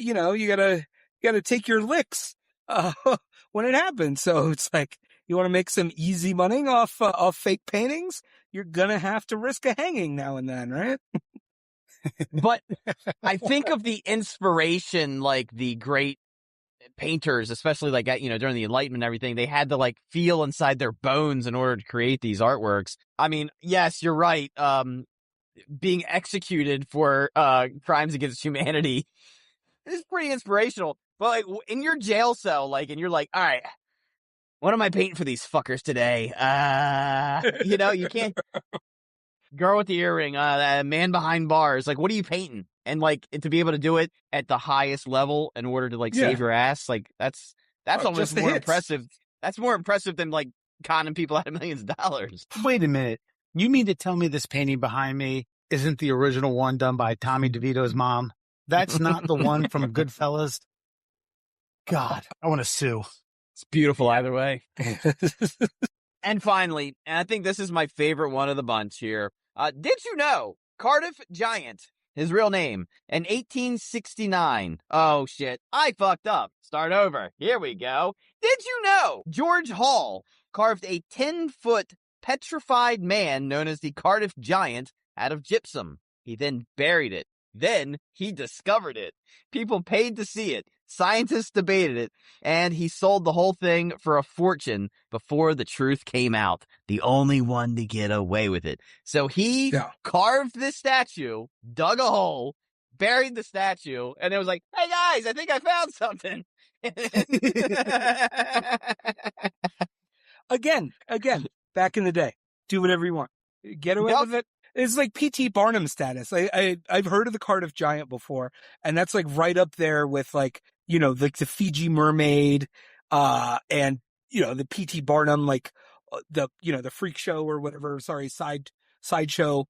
take your licks when it happens. So it's like, you want to make some easy money off fake paintings? You're gonna have to risk a hanging now and then, right? But I think of the inspiration, like the great painters, especially like during the Enlightenment and everything, they had to like feel inside their bones in order to create these artworks. I mean, yes, you're right. Being executed for crimes against humanity is pretty inspirational. But like in your jail cell, and you're like, all right, what am I painting for these fuckers today? You can't. Girl with the earring, man behind bars. Like, what are you painting? And to be able to do it at the highest level in order to save your ass, that's almost more impressive. That's more impressive than conning people out of millions of dollars. Wait a minute. You mean to tell me this painting behind me isn't the original one done by Tommy DeVito's mom? That's not the one from Goodfellas? God, I want to sue. It's beautiful either way. And finally, and I think this is my favorite one of the bunch here. Did you know Cardiff Giant, his real name, in 1869? Oh, shit. I fucked up. Start over. Here we go. Did you know George Hall carved a 10-foot petrified man known as the Cardiff Giant out of gypsum? He then buried it Then he discovered it. People paid to see it. Scientists debated it, and he sold the whole thing for a fortune before the truth came out. The only one to get away with it. So he carved this statue, dug a hole, buried the statue, and it was like, hey guys, I think I found something. Again, back in the day, do whatever you want. Get away with it. It's like P.T. Barnum status. I've heard of the Cardiff Giant before, and that's like right up there with like, you know, like the Fiji Mermaid, and, you know, the P.T. Barnum, like the, you know, the freak show or whatever, sideshow,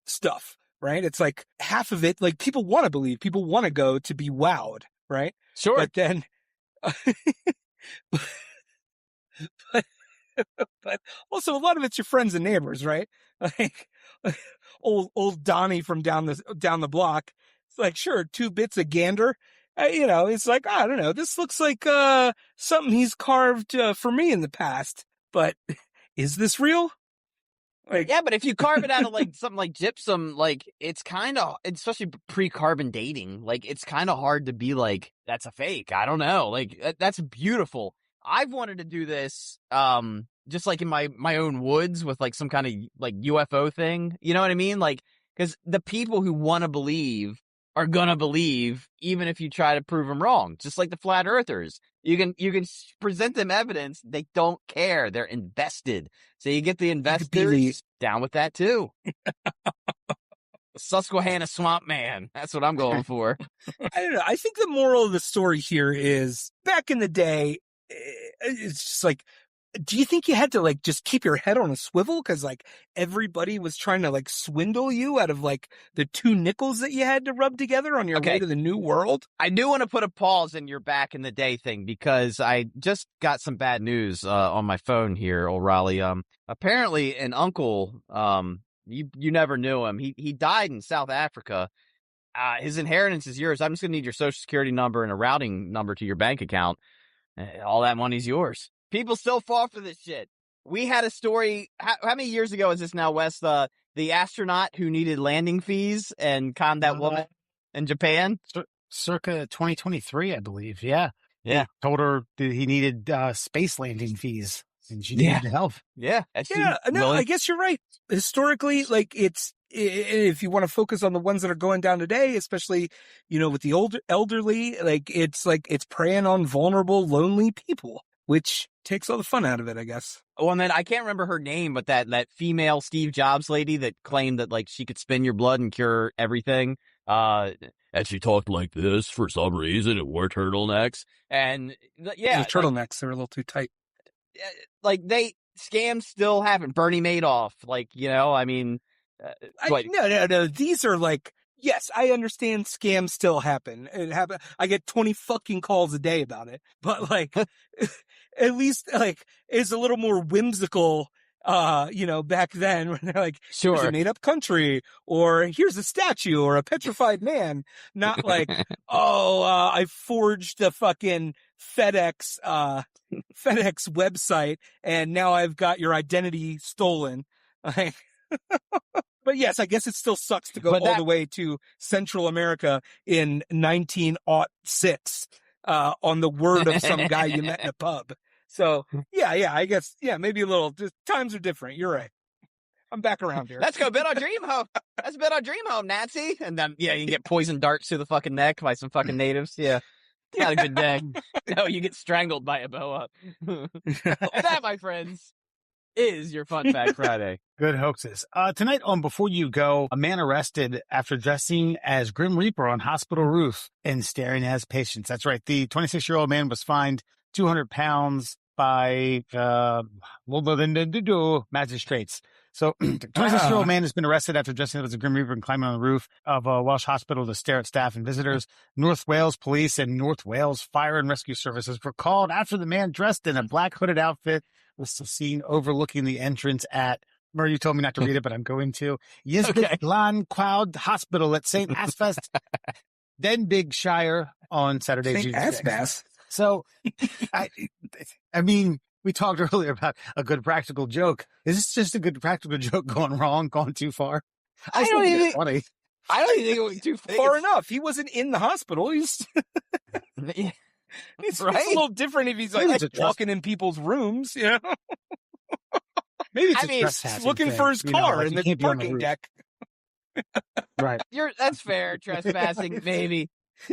stuff, right? It's like half of it, like people want to believe, people want to go to be wowed, right? Sure. But then, but also a lot of it's your friends and neighbors, right? Like old Donnie from down the block. It's like, sure, 2 bits of gander. You know, it's like, I don't know. This looks like something he's carved for me in the past. But is this real? Like, yeah, but if you carve it out of like something like gypsum, like it's kind of, especially pre-carbon dating, like it's kind of hard to be like, that's a fake. I don't know. Like that's beautiful. I've wanted to do this, just like in my own woods with like some kind of like UFO thing. You know what I mean? Like, because the people who want to believe are gonna believe, even if you try to prove them wrong. Just like the flat earthers, you can present them evidence. They don't care. They're invested. So you get the investors down with that too. Susquehanna Swamp Man. That's what I'm going for. I don't know. I think the moral of the story here is back in the day, it's just like, do you think you had to like just keep your head on a swivel? Cause like everybody was trying to like swindle you out of like the 2 nickels that you had to rub together on your way to the new world. I do want to put a pause in your back in the day thing because I just got some bad news on my phone here, O'Reilly. Apparently an uncle, you never knew him. He died in South Africa. His inheritance is yours. I'm just gonna need your social security number and a routing number to your bank account. All that money's yours. People still fall for this shit. We had a story. How many years ago is this now, Wes? The astronaut who needed landing fees and conned that woman in Japan? Circa 2023, I believe. Yeah. Yeah. He told her that he needed space landing fees and she needed help. Yeah. I guess you're right. Historically, like if you want to focus on the ones that are going down today, especially, you know, with the elderly, like it's preying on vulnerable, lonely people, which takes all the fun out of it, I guess. Well, and then I can't remember her name, but that female Steve Jobs lady that claimed that like she could spin your blood and cure everything. And she talked like this for some reason and wore turtlenecks. And yeah, the turtlenecks, they're a little too tight. Like scams still happen. Bernie Madoff, like, you know, I mean, no. These are like, yes, I understand scams still happen. I get 20 fucking calls a day about it, but like, at least like it's a little more whimsical. You know, back then when they're like, sure, here's a made up country, or here's a statue, or a petrified man. Not like, I forged the fucking FedEx website, and now I've got your identity stolen. Like, but yes, I guess it still sucks to go all the way to Central America in 1906, on the word of some guy you met in a pub. So yeah, I guess, maybe a little, just times are different. You're right. I'm back around here. Let's go bid on Dream Home. Let's bid on Dream Home, Nancy. And then, you can get poison darts through the fucking neck by some fucking natives. Yeah. Not a good day. No, you get strangled by a boa. And that, my friends, is your Fun Fact Friday. Good hoaxes. Tonight on Before You Go, a man arrested after dressing as Grim Reaper on hospital roof and staring at his patients. That's right. The 26-year-old man was fined 200 pounds by magistrates. So the 26-year-old man has been arrested after dressing up as a Grim Reaper and climbing on the roof of a Welsh hospital to stare at staff and visitors. North Wales Police and North Wales Fire and Rescue Services were called after the man dressed in a black hooded outfit was seen overlooking the entrance at, Murray, you told me not to read it, but I'm going to, Yisbeth Glan Quoud Hospital at St. Asbest, Denbighshire on Saturday, June 6th. So, I mean, we talked earlier about a good practical joke. Is this just a good practical joke gone wrong, gone too far? I don't even. Funny. I don't even think it went too far enough. He wasn't in the hospital. He's it's a little different if he's like walking in people's rooms, you know? Maybe it's he's looking for his car in the parking deck. Right. That's fair, trespassing, maybe.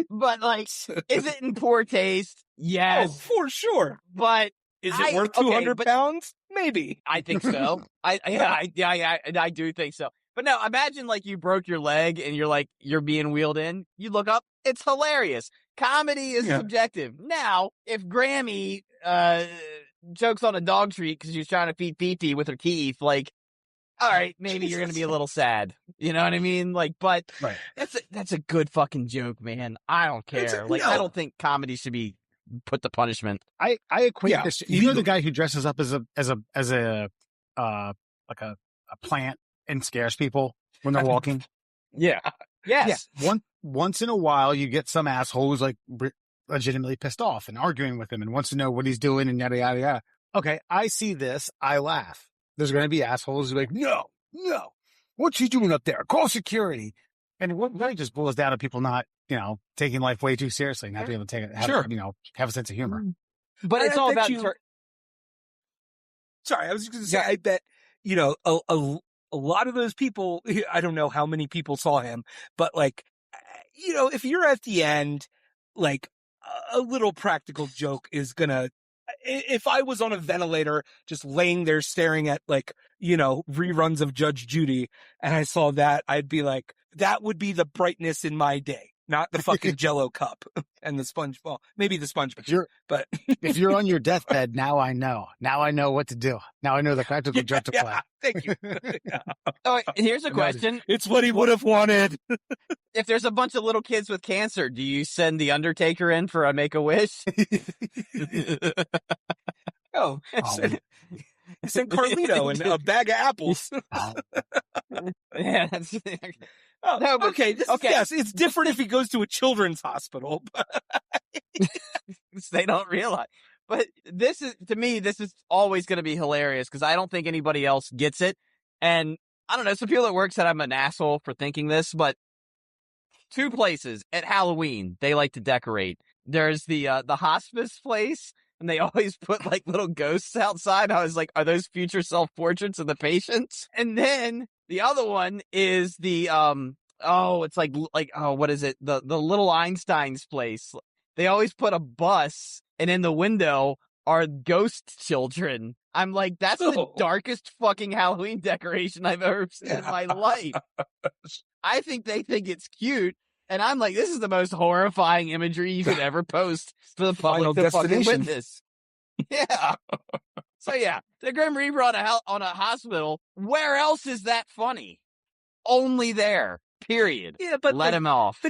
But, like, is it in poor taste? Yes. Oh, for sure. But is it worth 200 pounds? Maybe. I think so. I do think so. But no, imagine, like, you broke your leg and you're being wheeled in. You look up, it's hilarious. Comedy is subjective. Now, if Grammy chokes on a dog treat because she was trying to feed Pee-Pee with her teeth, like, all right, maybe you're going to be a little sad. You know what I mean? Like, but that's a good fucking joke, man. I don't care. I don't think comedy should be put to punishment. I equate this. You know the guy who dresses up as a plant and scares people when they're walking? Yeah. Yes. Yeah. Once in a while, you get some asshole who's like legitimately pissed off and arguing with him and wants to know what he's doing and yada, yada, yada. Okay, I see this. I laugh. There's going to be assholes who are like, no, what's he doing up there? Call security. And what really just boils down to people not, taking life way too seriously, not being able to take it, have a sense of humor. But it's all about. Sorry, I was just going to say, I bet, a lot of those people, I don't know how many people saw him, but like, if you're at the end, like a little practical joke is gonna, if I was on a ventilator, just laying there staring at like, reruns of Judge Judy and I saw that, I'd be like, that would be the brightness in my day, not the fucking Jell-O cup and the sponge ball. Maybe the sponge, but if you're on your deathbed, now I know what to do. Now I know the practical joke to play. Thank you. Oh, here's a question. It's what he would have wanted. If there's a bunch of little kids with cancer, do you send the Undertaker in for a Make-A-Wish? Send Carlito and a bag of apples. Yeah, that's... no, but, okay. Yes, it's different if he goes to a children's hospital. They don't realize. But to me, this is always going to be hilarious because I don't think anybody else gets it. And I don't know, some people at work said I'm an asshole for thinking this, but 2 places at Halloween they like to decorate. There's the hospice place, and they always put like little ghosts outside. I was like, are those future self-portraits of the patients? And then the other one is the it's like what is it? The little Einstein's place. They always put a bus, and in the window are ghost children. I'm like, that's the darkest fucking Halloween decoration I've ever seen in my life. I think they think it's cute, and I'm like, this is the most horrifying imagery you could ever post for the public to fucking witness. Yeah. So yeah, the Grim Reaper on a hospital. Where else is that funny? Only there. Period. Yeah, but let him off.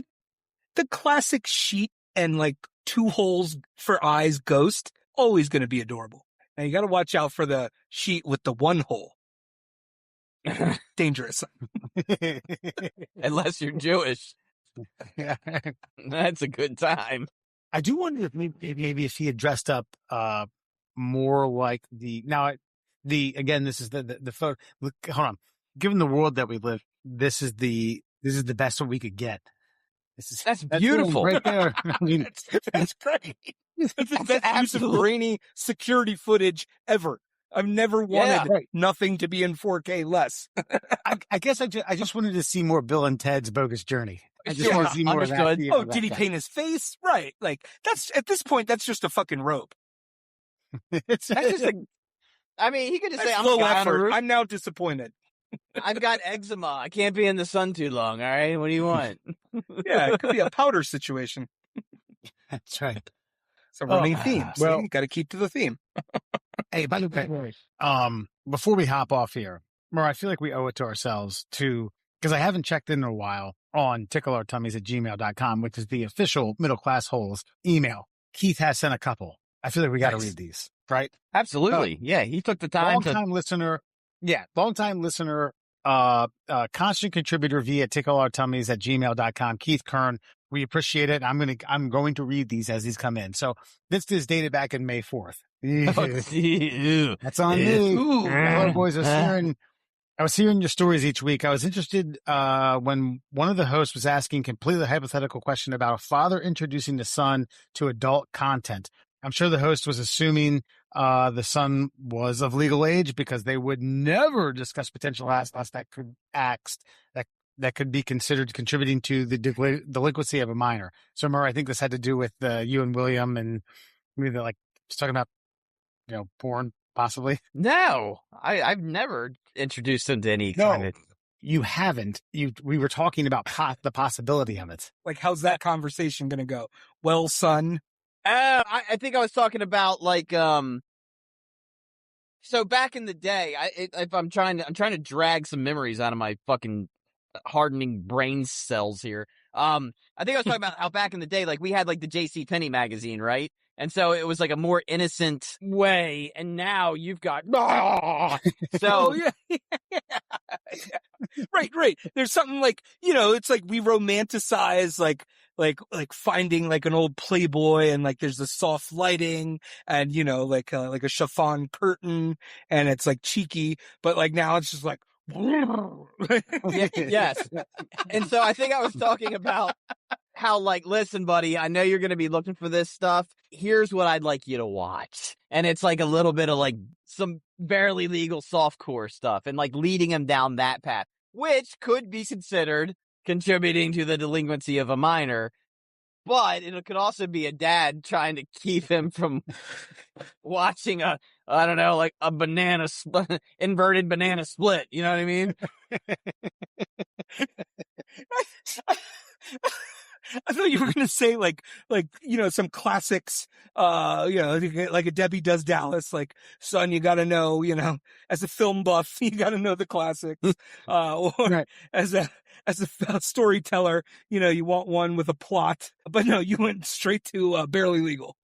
The classic sheet and like 2 holes for eyes ghost, always going to be adorable. Now you got to watch out for the sheet with the 1 hole. Dangerous. Unless you're Jewish. That's a good time. I do wonder if maybe if he had dressed up more like again, this is the photo. Look, hold on. Given the world that we live, this is the best one we could get. That's beautiful right there. I mean, that's great. That's the best use of grainy security footage ever. I've never wanted nothing to be in 4K less. I guess I just wanted to see more Bill and Ted's Bogus Journey. I just want to see more of that. Did he paint his face? Right. Like that's at this point, that's just a fucking robe. That's just I mean, he could just say, I'm low effort. I'm now disappointed. I've got eczema. I can't be in the sun too long. All right. What do you want? Yeah. It could be a powder situation. That's right. It's a running theme. So you got to keep to the theme. Hey, by the way, before we hop off here, Murr, I feel like we owe it to ourselves because I haven't checked in a while on tickleourtummies@gmail.com, which is the official Middle Class Holes email. Keith has sent a couple. I feel like we got to read these, right? Absolutely. Yeah. He took the time. Long-time listener, constant contributor via tickleourtummies@gmail.com. Keith Kern. We appreciate it. I'm going to read these as these come in. So this is dated back in May 4th. That's on me. Hello, boys. I was hearing I was hearing your stories each week. I was interested when one of the hosts was asking completely hypothetical question about a father introducing the son to adult content. I'm sure the host was assuming the son was of legal age because they would never discuss potential acts that could be considered contributing to the delinquency of a minor. So, remember, I think this had to do with you and William, and maybe they're just talking about porn. Possibly. No, I've never introduced him to any kind of. You haven't. We were talking about the possibility of it. Like, how's that conversation going to go? Well, son. I think I was talking about so back in the day, I'm trying to drag some memories out of my fucking hardening brain cells here. I think I was talking about how back in the day, we had the JCPenney magazine, right? And so it was a more innocent way. And now you've got, so yeah. Right. There's something it's we romanticize finding an old Playboy and there's the soft lighting and, a chiffon curtain and it's cheeky, but now it's just yes. And so I think I was talking about how listen, buddy, I know you're going to be looking for this stuff. Here's what I'd like you to watch. And it's a little bit of some barely legal softcore stuff and leading him down that path, which could be considered contributing to the delinquency of a minor. But it could also be a dad trying to keep him from watching a banana, inverted banana split. You know what I mean? I thought you were going to say some classics, like a Debbie Does Dallas, son, you got to know, as a film buff, you got to know the classics, or right. as a storyteller, you want one with a plot, but no, you went straight to Barely Legal.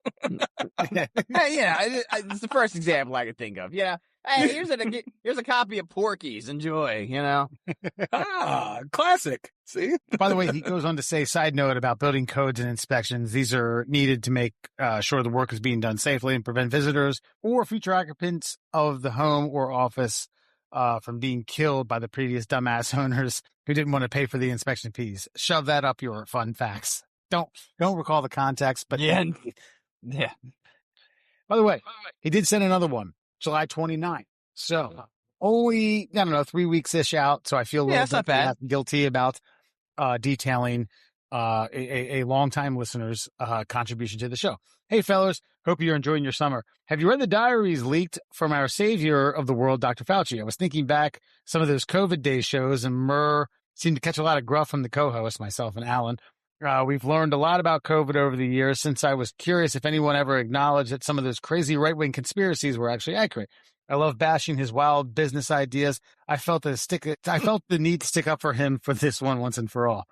Yeah, it's the first example I could think of. Yeah. Hey, here's a copy of Porky's. Enjoy, classic. See? By the way, he goes on to say, side note about building codes and inspections. These are needed to make sure the work is being done safely and prevent visitors or future occupants of the home or office from being killed by the previous dumbass owners who didn't want to pay for the inspection fees. Shove that up your fun facts. Don't recall the context, but yeah. By the way, he did send another one. July 29th. So only, 3 weeks-ish out. So I feel a little bit guilty about detailing a longtime listener's contribution to the show. Hey, fellas, hope you're enjoying your summer. Have you read the diaries leaked from our savior of the world, Dr. Fauci? I was thinking back some of those COVID day shows, and Murr seemed to catch a lot of gruff from the co-hosts, myself and Alan. We've learned a lot about COVID over the years, since I was curious if anyone ever acknowledged that some of those crazy right-wing conspiracies were actually accurate. I love bashing his wild business ideas. I felt the need to stick up for him for this one once and for all.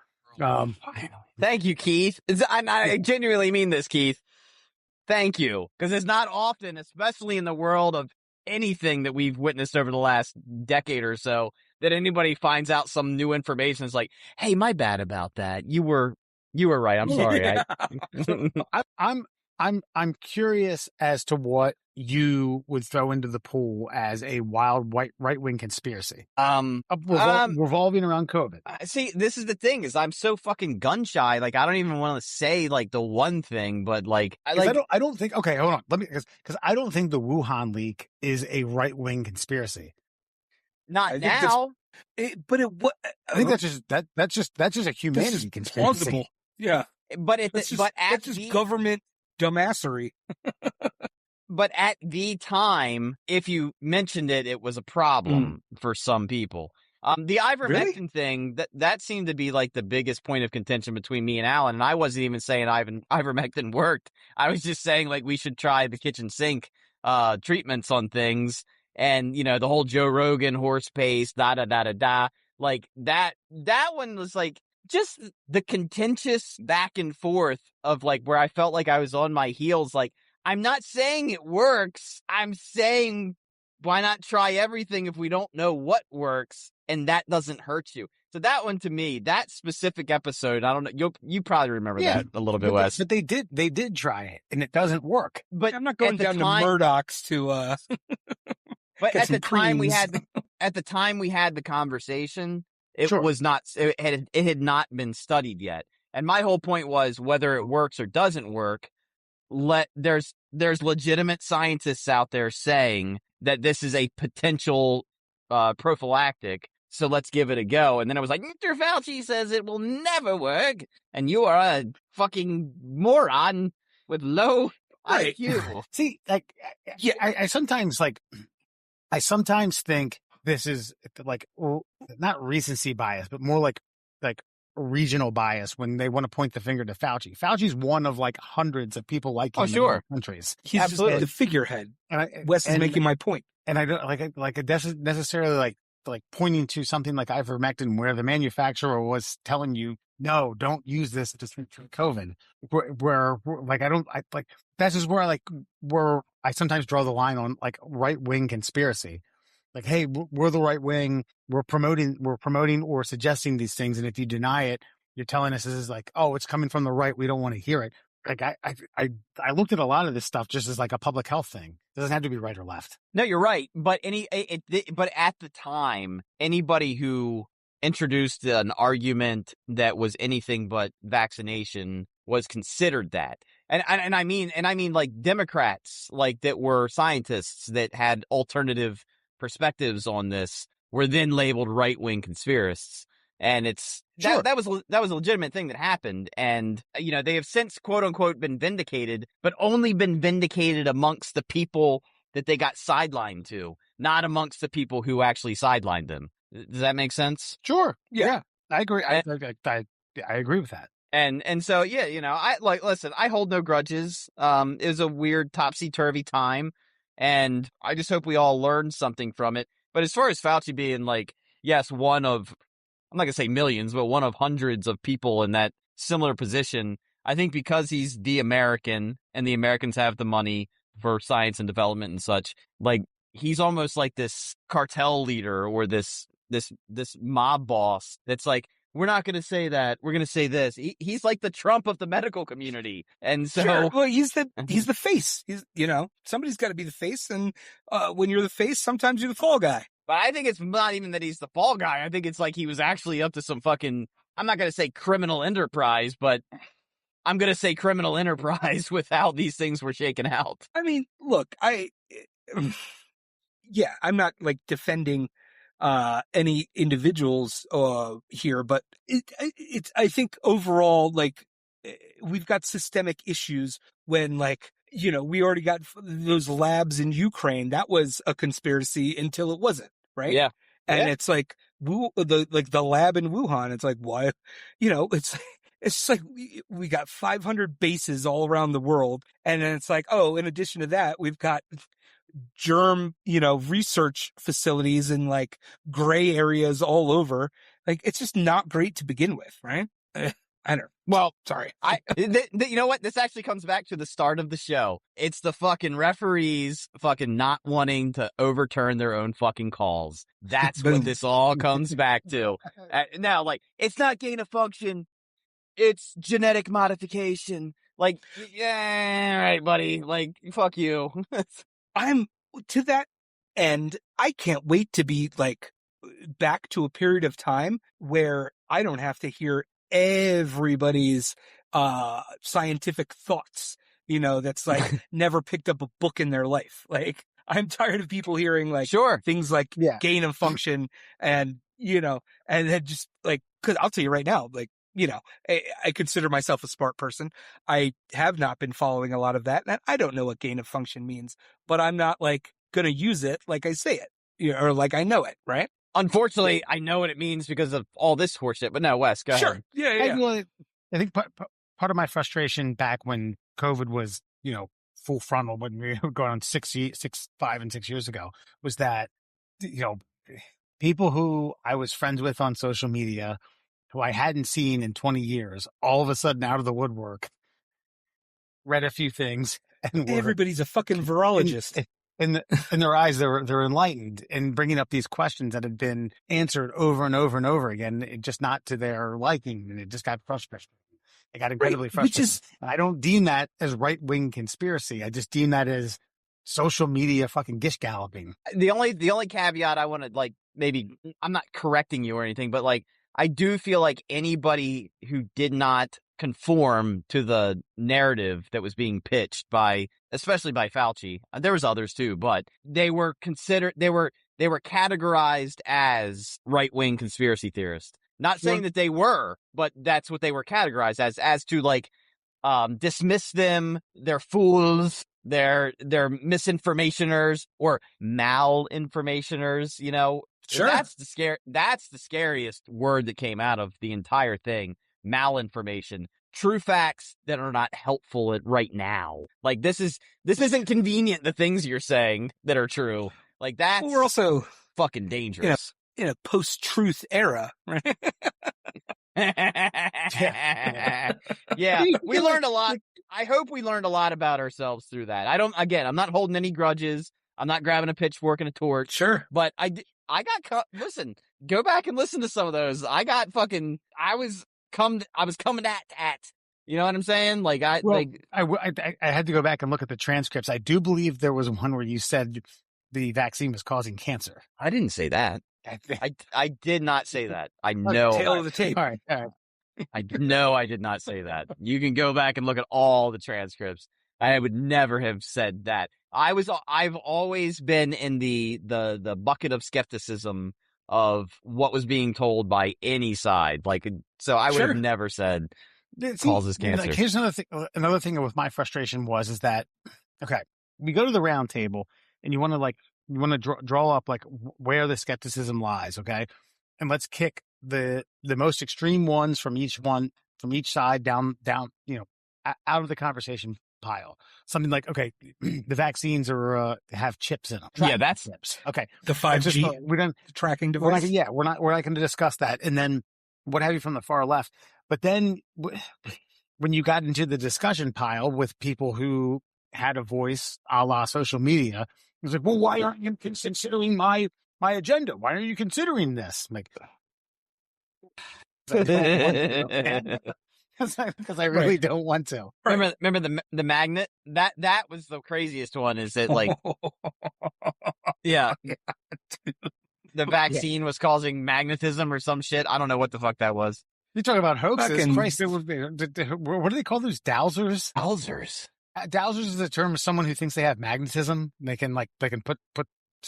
Thank you, Keith. I genuinely mean this, Keith. Thank you. Because it's not often, especially in the world of anything that we've witnessed over the last decade or so, that anybody finds out some new information. It's hey, my bad about that. You were right. I'm sorry. I'm curious as to what you would throw into the pool as a wild right-wing conspiracy. Revolving around COVID. See, this is the thing, is I'm so fucking gun shy. I don't even want to say the one thing, but I don't think. Okay, hold on. Let me, because I don't think the Wuhan leak is a right-wing conspiracy. Not now. I think that's just a humanity conspiracy. Plausible. Yeah, but that's just government dumbassery. But at the time, if you mentioned it, it was a problem for some people. The ivermectin thing, that seemed to be the biggest point of contention between me and Alan. And I wasn't even saying ivermectin worked. I was just saying we should try the kitchen sink treatments on things. And, the whole Joe Rogan horse paste, da-da-da-da-da. That one was just the contentious back and forth of where I felt I was on my heels. I'm not saying it works. I'm saying, why not try everything if we don't know what works and that doesn't hurt you? So that one, to me, that specific episode, I don't know. You probably remember that a little bit, Wes. But they did try it and it doesn't work. But I'm not going down to Murdoch's to, but at the time at the time we had the conversation, it Sure. was not, it had not been studied yet. And my whole point was whether it works or doesn't work, there's legitimate scientists out there saying that this is a potential prophylactic, so let's give it a go. And then I was like, Mr. Fauci says it will never work, and you are a fucking moron with low IQ. See, like, yeah, I sometimes think this is like not recency bias, but more like regional bias when they want to point the finger to Fauci. Fauci's one of like hundreds of people like him in other countries. He's Absolutely. just the figurehead. Wes is making my point. And I don't like it doesn't necessarily like pointing to something like ivermectin where the manufacturer was telling you, no, don't use this to treat COVID. Where that's just where I sometimes draw the line on like right wing conspiracy. Like, hey, we're the right wing. We're promoting or suggesting these things, and if you deny it, you're telling us this is like, oh, it's coming from the right. We don't want to hear it. Like, I looked at a lot of this stuff just as like a public health thing. It doesn't have to be right or left. No, you're right. But but at the time, anybody who introduced an argument that was anything but vaccination was considered that. And I mean like Democrats, like that were scientists that had alternative perspectives on this were then labeled right-wing conspiracists. And that was a legitimate thing that happened. And, you know, they have since, quote unquote, been vindicated, but only been vindicated amongst the people that they got sidelined to, not amongst the people who actually sidelined them. Does that make sense? Sure. Yeah. I agree. I agree with that. And so, yeah, you know, listen, I hold no grudges. It was a weird topsy-turvy time, and I just hope we all learned something from it. But as far as Fauci being like, yes, one of, I'm not going to say millions, but one of hundreds of people in that similar position, I think because he's the American and the Americans have the money for science and development and such, like he's almost like this cartel leader or this mob boss that's like, we're not going to say that. We're going to say this. He's like the Trump of the medical community. And so, sure. Well, he's the face. He's, you know, somebody's got to be the face. And when you're the face, sometimes you're the fall guy. But I think it's not even that he's the fall guy. I think it's like he was actually up to some fucking, I'm not going to say criminal enterprise, but I'm going to say criminal enterprise with how these things were shaken out. I mean, look, yeah, I'm not like defending any individuals here, but it's I think overall, like, we've got systemic issues when, like, you know, we already got those labs in Ukraine. That was a conspiracy until it wasn't, right? Yeah. And it's like the lab in Wuhan. It's like, why, you know, it's just like we got 500 bases all around the world, and then it's like, oh, in addition to that, we've got germ, you know, research facilities in like gray areas all over. Like, it's just not great to begin with, right? I don't. Well, sorry. You know what? This actually comes back to the start of the show. It's the fucking referees fucking not wanting to overturn their own fucking calls. That's what this all comes back to. Now, like, it's not gain of function. It's genetic modification. Like, yeah, all right, buddy. Like, fuck you. I'm to that end. I can't wait to be like back to a period of time where I don't have to hear everybody's scientific thoughts, you know, that's like never picked up a book in their life. Like, I'm tired of people hearing like things like gain of function and, you know, and then just like, cause I'll tell you right now, like, you know, I consider myself a smart person. I have not been following a lot of that, and I don't know what gain of function means, but I'm not like going to use it like I say it, you know, or like I know it, right? Unfortunately, I know what it means because of all this horseshit, but no, Wes, go ahead. Yeah. I think part of my frustration back when COVID was, you know, full frontal, when we were going on 5 and 6 years ago, was that, you know, people who I was friends with on social media, who I hadn't seen in 20 years, all of a sudden out of the woodwork, read a few things. And everybody's a fucking virologist. In their eyes, they're enlightened and bringing up these questions that had been answered over and over and over again, just not to their liking. And it just got frustrating. It got incredibly frustrating. I don't deem that as right-wing conspiracy. I just deem that as social media fucking gish galloping. The only caveat I want to like, maybe I'm not correcting you or anything, but like, I do feel like anybody who did not conform to the narrative that was being pitched especially by Fauci, there was others too, but they were categorized as right-wing conspiracy theorists. Not saying that they were, but that's what they were categorized as to like, dismiss them, they're fools, they're misinformationers or malinformationers, you know. Sure. That's the scariest word that came out of the entire thing. Malinformation. True facts that are not helpful right now. Like this isn't convenient, the things you're saying that are true. Like that's we're also fucking dangerous. In a post-truth era, right? Yeah, we learned a lot. I hope we learned a lot about ourselves through that. I'm not holding any grudges. I'm not grabbing a pitchfork and a torch. Sure. But listen, go back and listen to some of those. I was coming at, you know what I'm saying? Like, I had to go back and look at the transcripts. I do believe there was one where you said the vaccine was causing cancer. I didn't say that. I did not say that. I know. Tail of the tape. All right. I know I did not say that. You can go back and look at all the transcripts. I would never have said that. I've always been in the bucket of skepticism of what was being told by any side. Like, so I would have never said causes cancer. Like, here's another thing with my frustration is that, okay, we go to the round table and you want to draw up like where the skepticism lies. Okay. And let's kick the most extreme ones from each side down, you know, out of the conversation pile. Something like, okay, the vaccines have chips in them. Yeah, that's chips. Okay. The 5G we're going tracking device. We're not going to discuss that. And then what have you from the far left. But then when you got into the discussion pile with people who had a voice a la social media, it was like, well, why aren't you considering my agenda? Why aren't you considering this? I'm like, because I really don't want to. Remember the magnet? That was the craziest one. Is it like, yeah, the vaccine was causing magnetism or some shit? I don't know what the fuck that was. You're talking about hoaxes. Christ, what do they call those? Dowsers? Dowsers. Dowsers is a term of someone who thinks they have magnetism. They can put.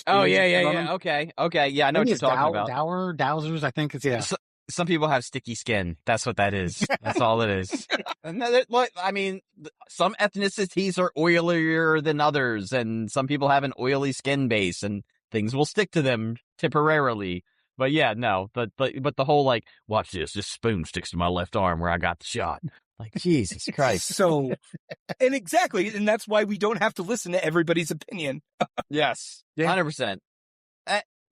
Oh yeah. Okay. Yeah, I know what you're talking about. Dowsers. I think it's Some people have sticky skin. That's what that is. That's all it is. I mean, some ethnicities are oilier than others, and some people have an oily skin base, and things will stick to them temporarily. But yeah, no. But the whole like, watch this spoon sticks to my left arm where I got the shot. Like, Jesus Christ. So, and that's why we don't have to listen to everybody's opinion. Yes, 100%.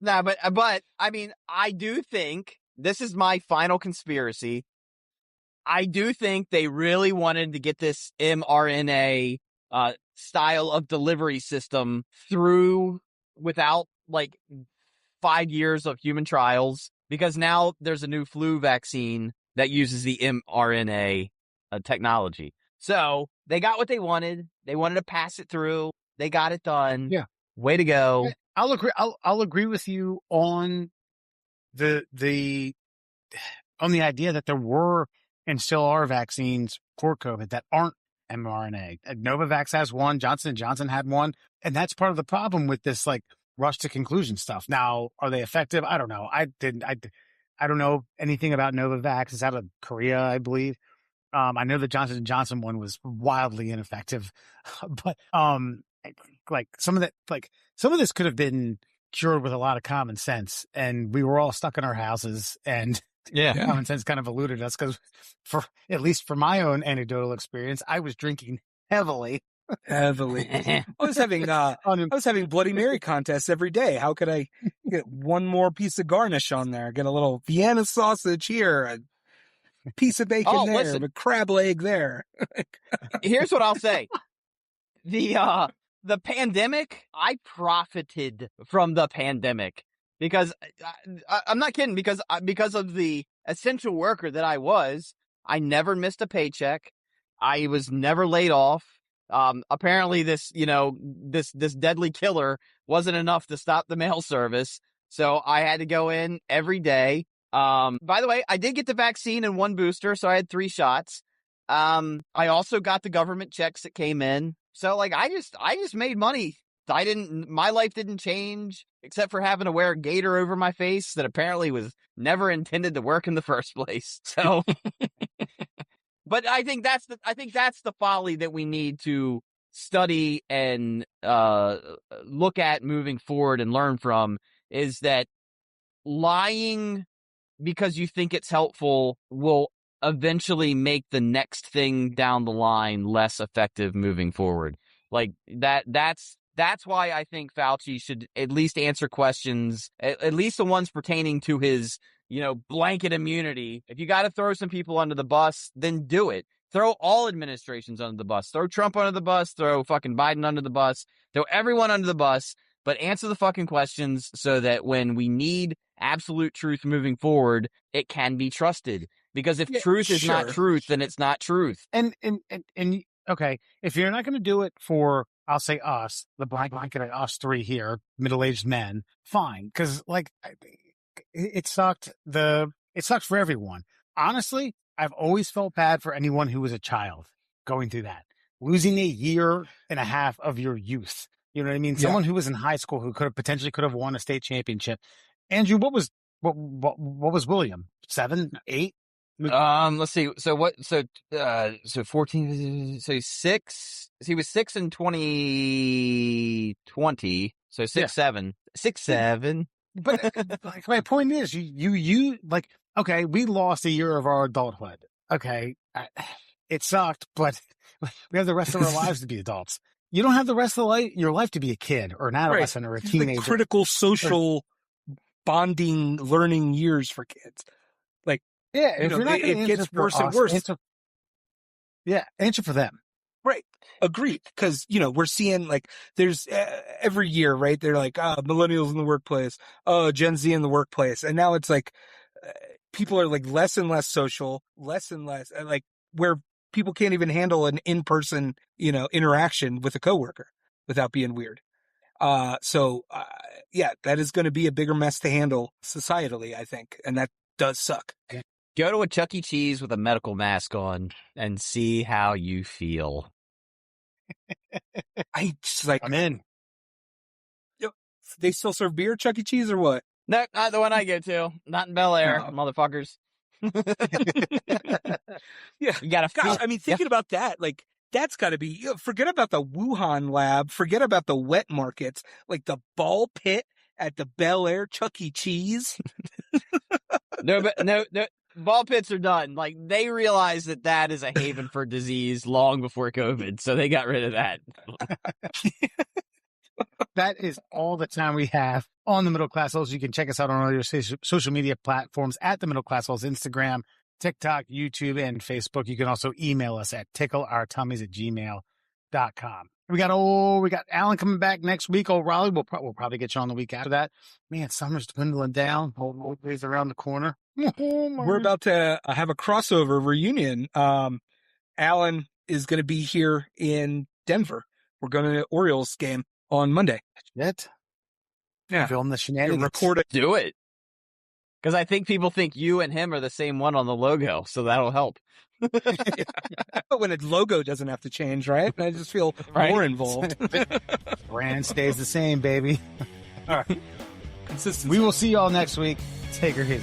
But I mean, I do think. This is my final conspiracy. I do think they really wanted to get this mRNA style of delivery system through without like 5 years of human trials, because now there's a new flu vaccine that uses the mRNA technology. So they got what they wanted. They wanted to pass it through. They got it done. Yeah. Way to go. I'll agree with you on the idea that there were and still are vaccines for COVID that aren't mRNA. Novavax has one. Johnson & Johnson had one. And that's part of the problem with this like rush to conclusion stuff. Now, are they effective? I don't know. I don't know anything about Novavax. It's out of Korea, I believe. I know the Johnson & Johnson one was wildly ineffective, but like some of this could have been cured with a lot of common sense, and we were all stuck in our houses, and common sense kind of eluded us because, at least for my own anecdotal experience, I was drinking heavily. I was having Bloody Mary contests every day. How could I get one more piece of garnish on there? Get a little Vienna sausage here, a piece of bacon there, listen. a crab leg there. Here's what I'll say. The pandemic, I profited from the pandemic because I'm not kidding, because of the essential worker that I was. I never missed a paycheck. I was never laid off. Apparently this deadly killer wasn't enough to stop the mail service. So I had to go in every day. By the way, I did get the vaccine and 1 booster, so I had 3 shots. I also got the government checks that came in. So like, I just made money. My life didn't change except for having to wear a gaiter over my face that apparently was never intended to work in the first place. So, but I think that's the folly that we need to study and look at moving forward and learn from, is that lying because you think it's helpful will eventually make the next thing down the line less effective moving forward. Like that's why I think Fauci should at least answer questions, at least the ones pertaining to his, blanket immunity. If you got to throw some people under the bus, then do it. Throw all administrations under the bus. Throw Trump under the bus. Throw fucking Biden under the bus. Throw everyone under the bus, but answer the fucking questions so that when we need absolute truth moving forward, it can be trusted. Because if truth is not truth, then it's not truth. And okay, if you're not going to do it for, I'll say us, the blanket of us 3 here, middle-aged men, fine. Because like, it sucked. It sucked for everyone. Honestly, I've always felt bad for anyone who was a child going through that, losing 1.5 years of your youth. You know what I mean? Someone who was in high school who potentially could have won a state championship. Andrew, what was William? 7, 8? Let's see. So 14, so he's 6. He was 6 in 2020. So 6, 7. 6, 7. But like, my point is, you like, okay, we lost 1 year of our adulthood. Okay. It sucked, but we have the rest of our lives to be adults. You don't have the rest of your life to be a kid or an adolescent or a teenager. The critical social bonding learning years for kids. Like, yeah, if you're not going to it gets worse and worse. Answer for them. Right. Agreed. Because, we're seeing like there's every year, right? They're like, millennials in the workplace, Gen Z in the workplace. And now it's like people are like less and less social, less and less, like where people can't even handle an in-person, interaction with a coworker without being weird. So that is going to be a bigger mess to handle societally, I think. And that does suck. Go to a Chuck E. Cheese with a medical mask on and see how you feel. I'm in. They still serve beer at Chuck E. Cheese or what? No, not the one I go to. Not in Bel Air, motherfuckers. Yeah. You gotta Gosh, I mean, thinking about that, like, that's gotta be, forget about the Wuhan lab, forget about the wet markets, like the ball pit at the Bel Air Chuck E. Cheese. No, ball pits are done. Like, they realize that is a haven for disease long before COVID, so they got rid of that. That is all the time we have on the Middle Class Holes. You can check us out on all your social media platforms at the Middle Class Holes, Instagram, TikTok, YouTube, and Facebook. You can also email us at tickleourtummies@gmail.com. We got Alan coming back next week. Old Raleigh, we'll probably get you on the week after that. Man, summer's dwindling down. Old days around the corner. We're about to have a crossover reunion. Alan is going to be here in Denver. We're going to the Orioles game on Monday. Shit. Yeah. Film the shenanigans. Record it. Do it. Because I think people think you and him are the same one on the logo, so that'll help. When a logo doesn't have to change, right? I just feel more involved. Brand stays the same, baby. All right. Consistency. We will see y'all next week. Take her easy.